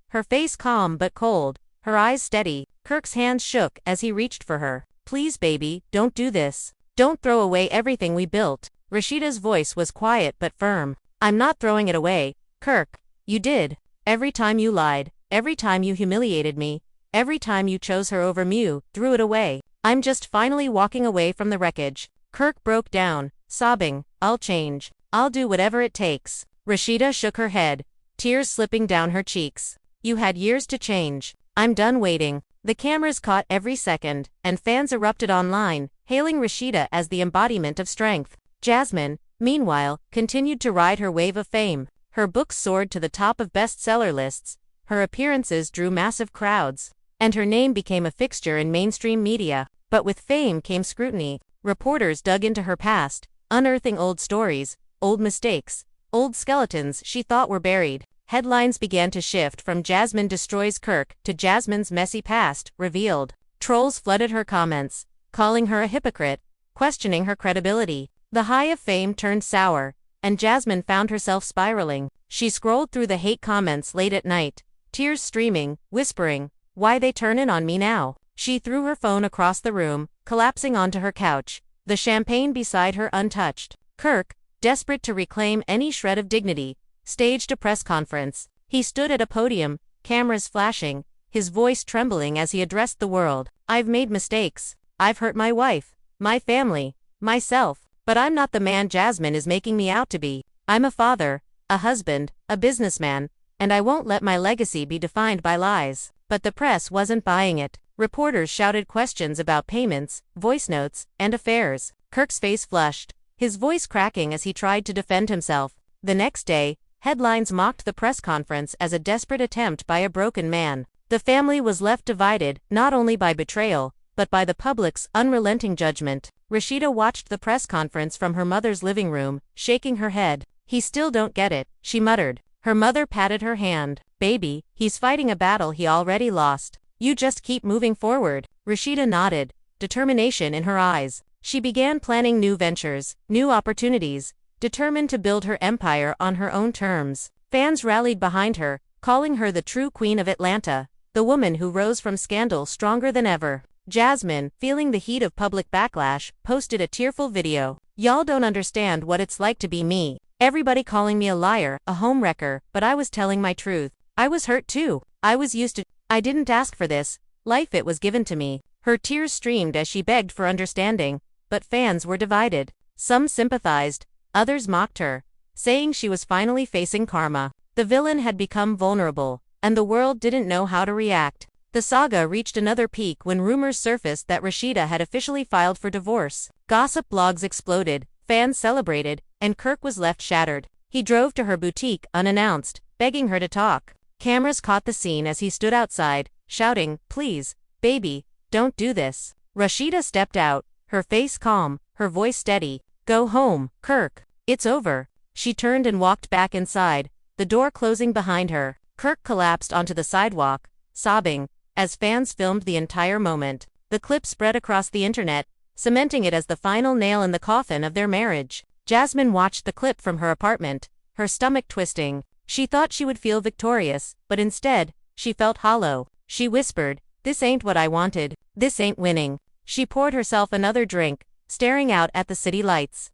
her face calm but cold, her eyes steady. Kirk's hands shook as he reached for her. "Please, baby, don't do this. Don't throw away everything we built." Rashida's voice was quiet but firm. "I'm not throwing it away, Kirk. You did. Every time you lied, every time you humiliated me, every time you chose her over me, threw it away. I'm just finally walking away from the wreckage." Kirk broke down, sobbing, "I'll change. I'll do whatever it takes." Rashida shook her head, tears slipping down her cheeks. "You had years to change. I'm done waiting." The cameras caught every second, and fans erupted online, hailing Rashida as the embodiment of strength. Jasmine, meanwhile, continued to ride her wave of fame. Her books soared to the top of bestseller lists, her appearances drew massive crowds, and her name became a fixture in mainstream media. But with fame came scrutiny. Reporters dug into her past, unearthing old stories, old mistakes, old skeletons she thought were buried. Headlines began to shift from "Jasmine destroys Kirk" to "Jasmine's messy past revealed." Trolls flooded her comments, calling her a hypocrite, questioning her credibility. The high of fame turned sour, and Jasmine found herself spiraling. She scrolled through the hate comments late at night, tears streaming, whispering, "Why they turnin' on me now?" She threw her phone across the room, collapsing onto her couch, the champagne beside her untouched. Kirk, desperate to reclaim any shred of dignity, staged a press conference. He stood at a podium, cameras flashing, his voice trembling as he addressed the world. "I've made mistakes. I've hurt my wife, my family, myself. But I'm not the man Jasmine is making me out to be. I'm a father, a husband, a businessman, and I won't let my legacy be defined by lies." But the press wasn't buying it. Reporters shouted questions about payments, voice notes, and affairs. Kirk's face flushed, his voice cracking as he tried to defend himself. The next day, headlines mocked the press conference as a desperate attempt by a broken man. The family was left divided, not only by betrayal, but by the public's unrelenting judgment. Rashida watched the press conference from her mother's living room, shaking her head. "He still don't get it," she muttered. Her mother patted her hand. "Baby, he's fighting a battle he already lost. You just keep moving forward." Rashida nodded, determination in her eyes. She began planning new ventures, new opportunities, determined to build her empire on her own terms. Fans rallied behind her, calling her the true queen of Atlanta, the woman who rose from scandal stronger than ever. Jasmine, feeling the heat of public backlash, posted a tearful video. "Y'all don't understand what it's like to be me. Everybody calling me a liar, a homewrecker, but I was telling my truth. I was hurt too. I was used to. I didn't ask for this. Life, it was given to me." Her tears streamed as she begged for understanding, but fans were divided. Some sympathized, others mocked her, saying she was finally facing karma. The villain had become vulnerable, and the world didn't know how to react. The saga reached another peak when rumors surfaced that Rashida had officially filed for divorce. Gossip blogs exploded, fans celebrated, and Kirk was left shattered. He drove to her boutique unannounced, begging her to talk. Cameras caught the scene as he stood outside, shouting, "Please, baby, don't do this." Rashida stepped out, her face calm, her voice steady. "Go home, Kirk. It's over." She turned and walked back inside, the door closing behind her. Kirk collapsed onto the sidewalk, sobbing, as fans filmed the entire moment. The clip spread across the internet, cementing it as the final nail in the coffin of their marriage. Jasmine watched the clip from her apartment, her stomach twisting. She thought she would feel victorious, but instead, she felt hollow. She whispered, "This ain't what I wanted. This ain't winning." She poured herself another drink, staring out at the city lights,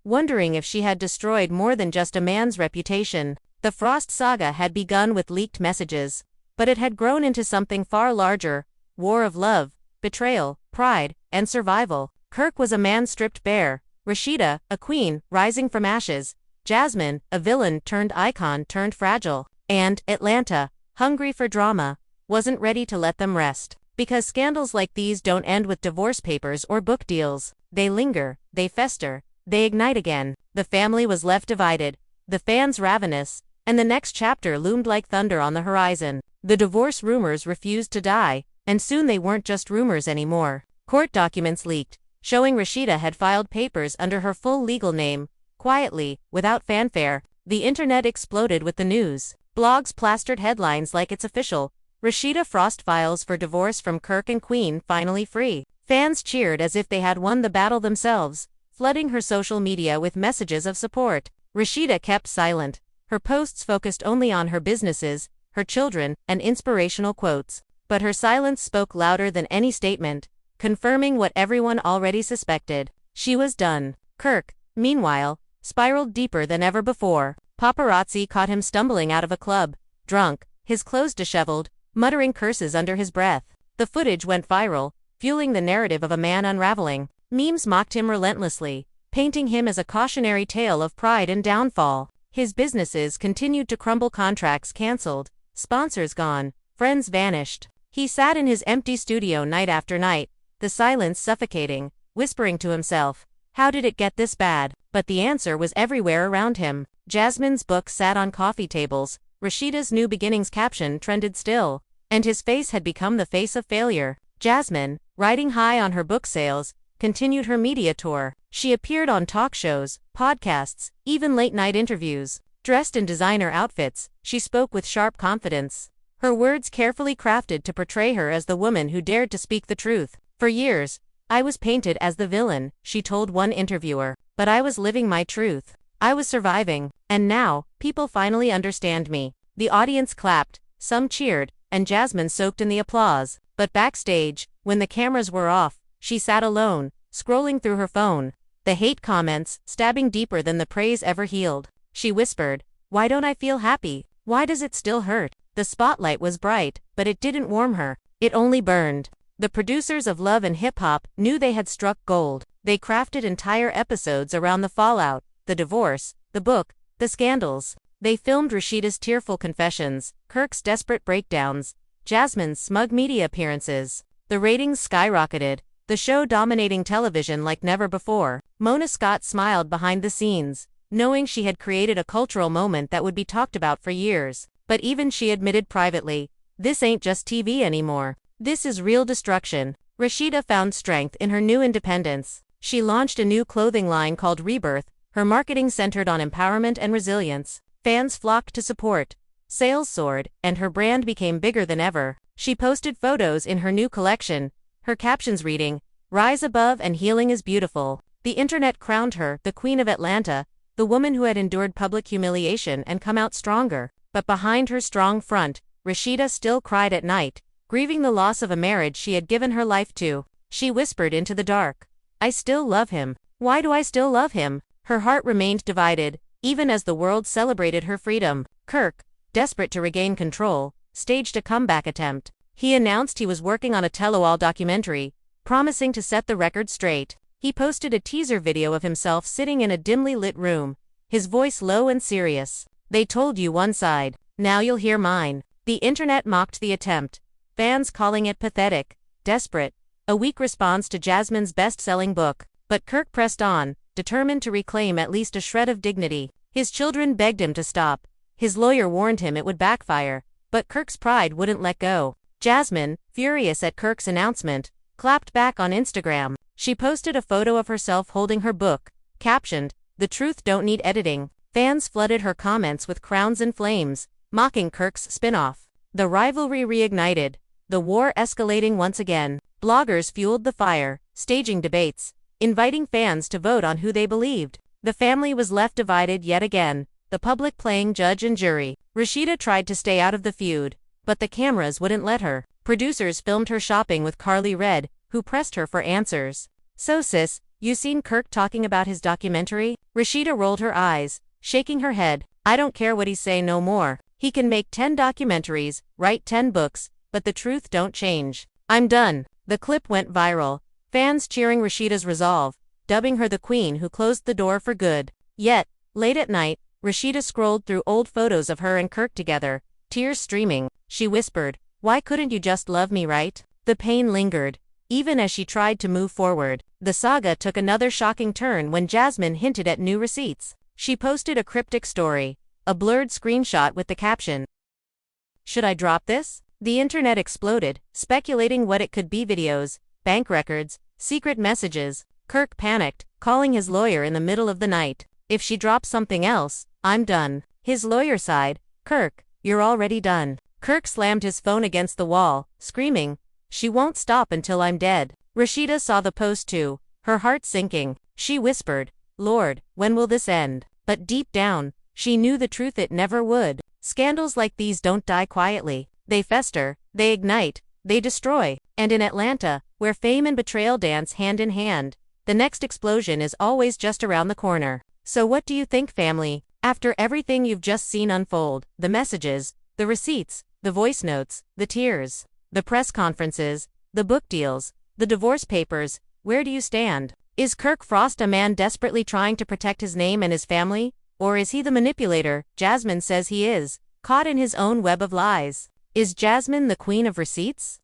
wondering if she had destroyed more than just a man's reputation. The Frost saga had begun with leaked messages, but it had grown into something far larger: war of love, betrayal, pride, and survival. Kirk was a man stripped bare, Rashida, a queen, rising from ashes, Jasmine, a villain turned icon turned fragile, and Atlanta, hungry for drama, wasn't ready to let them rest. Because scandals like these don't end with divorce papers or book deals. They linger, they fester, they ignite again. The family was left divided, the fans ravenous, and the next chapter loomed like thunder on the horizon. The divorce rumors refused to die, and soon they weren't just rumors anymore. Court documents leaked, showing Rashida had filed papers under her full legal name. Quietly, without fanfare, the internet exploded with the news. Blogs plastered headlines like it's official: Rashida Frost files for divorce from Kirk and Queen finally free. Fans cheered as if they had won the battle themselves, flooding her social media with messages of support. Rashida kept silent, her posts focused only on her businesses, her children, and inspirational quotes. But her silence spoke louder than any statement, confirming what everyone already suspected. She was done. Kirk, meanwhile, spiraled deeper than ever before. Paparazzi caught him stumbling out of a club, drunk, his clothes disheveled, muttering curses under his breath. The footage went viral, fueling the narrative of a man unraveling. Memes mocked him relentlessly, painting him as a cautionary tale of pride and downfall. His businesses continued to crumble, contracts canceled, sponsors gone, friends vanished. He sat in his empty studio night after night, the silence suffocating, whispering to himself, "How did it get this bad?" But the answer was everywhere around him. Jasmine's book sat on coffee tables, Rashida's New Beginnings caption trended still, and his face had become the face of failure. Jasmine, riding high on her book sales, continued her media tour. She appeared on talk shows, podcasts, even late-night interviews. Dressed in designer outfits, she spoke with sharp confidence, her words carefully crafted to portray her as the woman who dared to speak the truth. "For years, I was painted as the villain," she told one interviewer, "but I was living my truth. I was surviving, and now, people finally understand me." The audience clapped, some cheered, and Jasmine soaked in the applause. But backstage, when the cameras were off, she sat alone, scrolling through her phone, the hate comments stabbing deeper than the praise ever healed. She whispered, "Why don't I feel happy? Why does it still hurt?" The spotlight was bright, but it didn't warm her. It only burned. The producers of Love and Hip Hop knew they had struck gold. They crafted entire episodes around the fallout, the divorce, the book, the scandals. They filmed Rashida's tearful confessions, Kirk's desperate breakdowns, Jasmine's smug media appearances. The ratings skyrocketed, the show dominating television like never before. Mona Scott smiled behind the scenes, knowing she had created a cultural moment that would be talked about for years. But even she admitted privately, This ain't just TV anymore. This is real destruction. Rashida found strength in her new independence. She launched a new clothing line called Rebirth, her marketing centered on empowerment and resilience. Fans flocked to support. Sales soared, and her brand became bigger than ever. She posted photos in her new collection, her captions reading, "Rise above and healing is beautiful." The internet crowned her the Queen of Atlanta, the woman who had endured public humiliation and come out stronger. But behind her strong front, Rashida still cried at night, grieving the loss of a marriage she had given her life to. She whispered into the dark, "I still love him. Why do I still love him?" Her heart remained divided, even as the world celebrated her freedom. Kirk, desperate to regain control, staged a comeback attempt. He announced he was working on a tell-all documentary, promising to set the record straight. He posted a teaser video of himself sitting in a dimly lit room, his voice low and serious. "They told you one side. Now you'll hear mine." The internet mocked the attempt, fans calling it pathetic, desperate, a weak response to Jasmine's best-selling book. But Kirk pressed on, determined to reclaim at least a shred of dignity. His children begged him to stop. His lawyer warned him it would backfire, but Kirk's pride wouldn't let go. Jasmine, furious at Kirk's announcement, clapped back on Instagram. She posted a photo of herself holding her book, captioned, "The truth don't need editing." Fans flooded her comments with crowns and flames, mocking Kirk's spin-off. The rivalry reignited, the war escalating once again. Bloggers fueled the fire, staging debates, inviting fans to vote on who they believed. The family was left divided yet again, the public playing judge and jury. Rashida tried to stay out of the feud, but the cameras wouldn't let her. Producers filmed her shopping with Carly Red, who pressed her for answers. "So sis, you seen Kirk talking about his documentary?" Rashida rolled her eyes, shaking her head. "I don't care what he say no more. He can make 10 documentaries, write 10 books, but the truth don't change. I'm done." The clip went viral, fans cheering Rashida's resolve, dubbing her the queen who closed the door for good. Yet, late at night, Rashida scrolled through old photos of her and Kirk together, tears streaming. She whispered, "Why couldn't you just love me, right?" The pain lingered, even as she tried to move forward. The saga took another shocking turn when Jasmine hinted at new receipts. She posted a cryptic story, a blurred screenshot with the caption, "Should I drop this?" The internet exploded, speculating what it could be: videos, bank records, secret messages. Kirk panicked, calling his lawyer in the middle of the night. "If she drops something else, I'm done." His lawyer sighed, "Kirk, you're already done." Kirk slammed his phone against the wall, screaming, "She won't stop until I'm dead." Rashida saw the post too, her heart sinking. She whispered, "Lord, when will this end?" But deep down, she knew the truth: it never would. Scandals like these don't die quietly. They fester, they ignite, they destroy. And in Atlanta, where fame and betrayal dance hand in hand, the next explosion is always just around the corner. So what do you think, family? After everything you've just seen unfold, the messages, the receipts, the voice notes, the tears, the press conferences, the book deals, the divorce papers, where do you stand? Is Kirk Frost a man desperately trying to protect his name and his family? Or is he the manipulator Jasmine says he is, caught in his own web of lies? Is Jasmine the queen of receipts,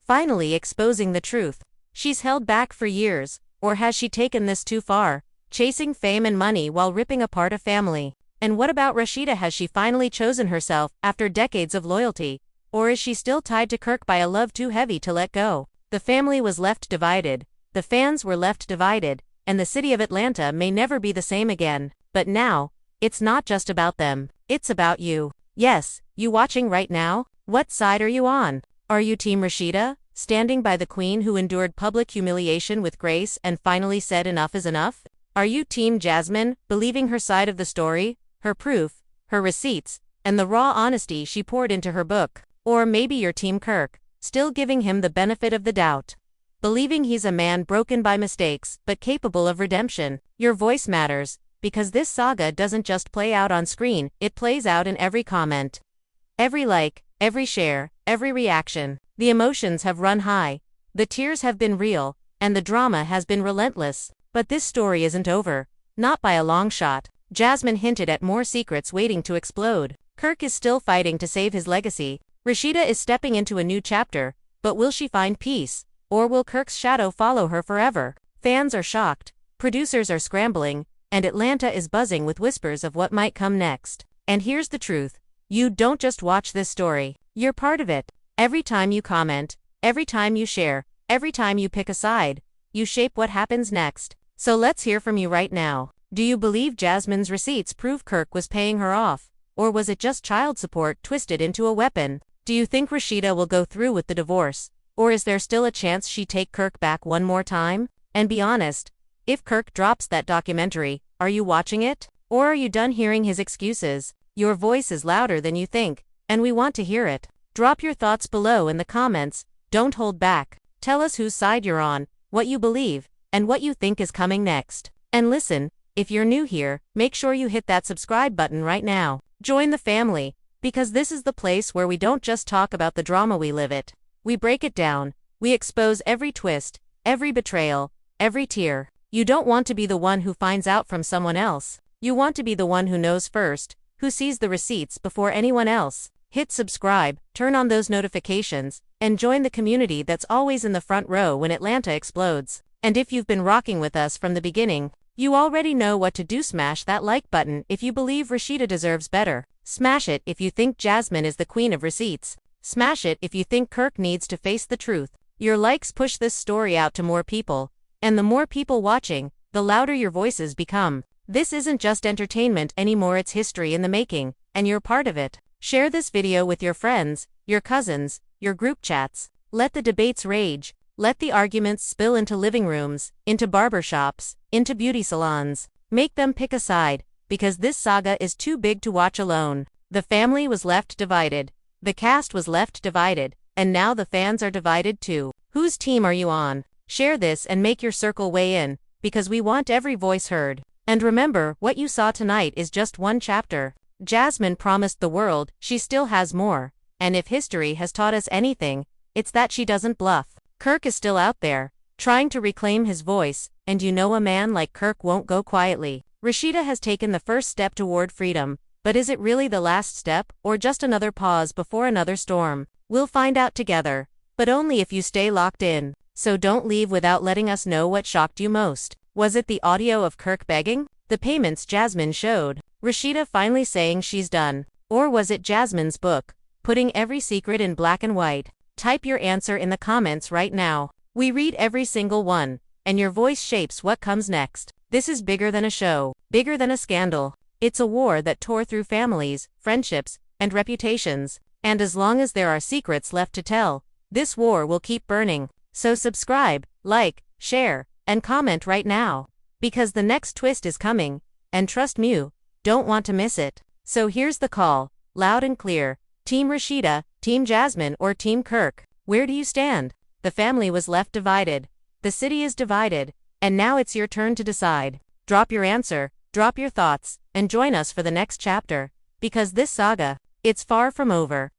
finally exposing the truth she's held back for years, or has she taken this too far, chasing fame and money while ripping apart a family? And what about Rashida? Has she finally chosen herself after decades of loyalty, or is she still tied to Kirk by a love too heavy to let go? The family was left divided, the fans were left divided, and the city of Atlanta may never be the same again. But now, it's not just about them, it's about you. Yes, you watching right now. What side are you on? Are you Team Rashida, standing by the queen who endured public humiliation with grace and finally said enough is enough? Are you Team Jasmine, believing her side of the story, her proof, her receipts, and the raw honesty she poured into her book? Or maybe you're Team Kirk, still giving him the benefit of the doubt, believing he's a man broken by mistakes but capable of redemption. Your voice matters, because this saga doesn't just play out on screen, it plays out in every comment, every like, every share, every reaction. The emotions have run high, the tears have been real, and the drama has been relentless. But this story isn't over, not by a long shot. Jasmine hinted at more secrets waiting to explode. Kirk is still fighting to save his legacy. Rashida is stepping into a new chapter, but will she find peace? Or will Kirk's shadow follow her forever? Fans are shocked, producers are scrambling, and Atlanta is buzzing with whispers of what might come next. And here's the truth: you don't just watch this story, You're part of it. Every time you comment, every time you share, every time you pick a side, you shape what happens next. So let's hear from you right now. Do you believe Jasmine's receipts prove Kirk was paying her off? Or was it just child support twisted into a weapon? Do you think Rashida will go through with the divorce? Or is there still a chance she take Kirk back one more time? And be honest, if Kirk drops that documentary, are you watching it? Or are you done hearing his excuses? Your voice is louder than you think, and we want to hear it. Drop your thoughts below in the comments. Don't hold back. Tell us whose side you're on, what you believe, and what you think is coming next. And listen, if you're new here, make sure you hit that subscribe button right now. Join the family, because this is the place where we don't just talk about the drama, we live it. We break it down. We expose every twist, every betrayal, every tear. You don't want to be the one who finds out from someone else. You want to be the one who knows first, who sees the receipts before anyone else. Hit subscribe, turn on those notifications, and join the community that's always in the front row when Atlanta explodes. And if you've been rocking with us from the beginning, you already know what to do. Smash that like button if you believe Rashida deserves better. Smash it if you think Jasmine is the queen of receipts. Smash it if you think Kirk needs to face the truth. Your likes push this story out to more people, and the more people watching, the louder your voices become. This isn't just entertainment anymore, it's history in the making, and you're part of it. Share this video with your friends, your cousins, your group chats. Let the debates rage. Let the arguments spill into living rooms, into barbershops, into beauty salons. Make them pick a side, because this saga is too big to watch alone. The family was left divided. The cast was left divided, and now the fans are divided too. Whose team are you on? Share this and make your circle weigh in, because we want every voice heard. And remember, what you saw tonight is just one chapter. Jasmine promised the world she still has more, and if history has taught us anything, it's that she doesn't bluff. Kirk is still out there, trying to reclaim his voice, and you know a man like Kirk won't go quietly. Rashida has taken the first step toward freedom, but is it really the last step, or just another pause before another storm? We'll find out together, but only if you stay locked in. So don't leave without letting us know what shocked you most. Was it the audio of Kirk begging? The payments Jasmine showed? Rashida finally saying she's done? Or was it Jasmine's book, putting every secret in black and white? Type your answer in the comments right now. We read every single one, and your voice shapes what comes next. This is bigger than a show, bigger than a scandal. It's a war that tore through families, friendships, and reputations. And as long as there are secrets left to tell, this war will keep burning. So subscribe, like, share, and comment right now. Because the next twist is coming, and trust me, you don't want to miss it. So here's the call, loud and clear. Team Rashida, Team Jasmine, or Team Kirk? Where do you stand? The family was left divided. The city is divided. And now it's your turn to decide. Drop your answer, drop your thoughts, and join us for the next chapter. Because this saga, it's far from over.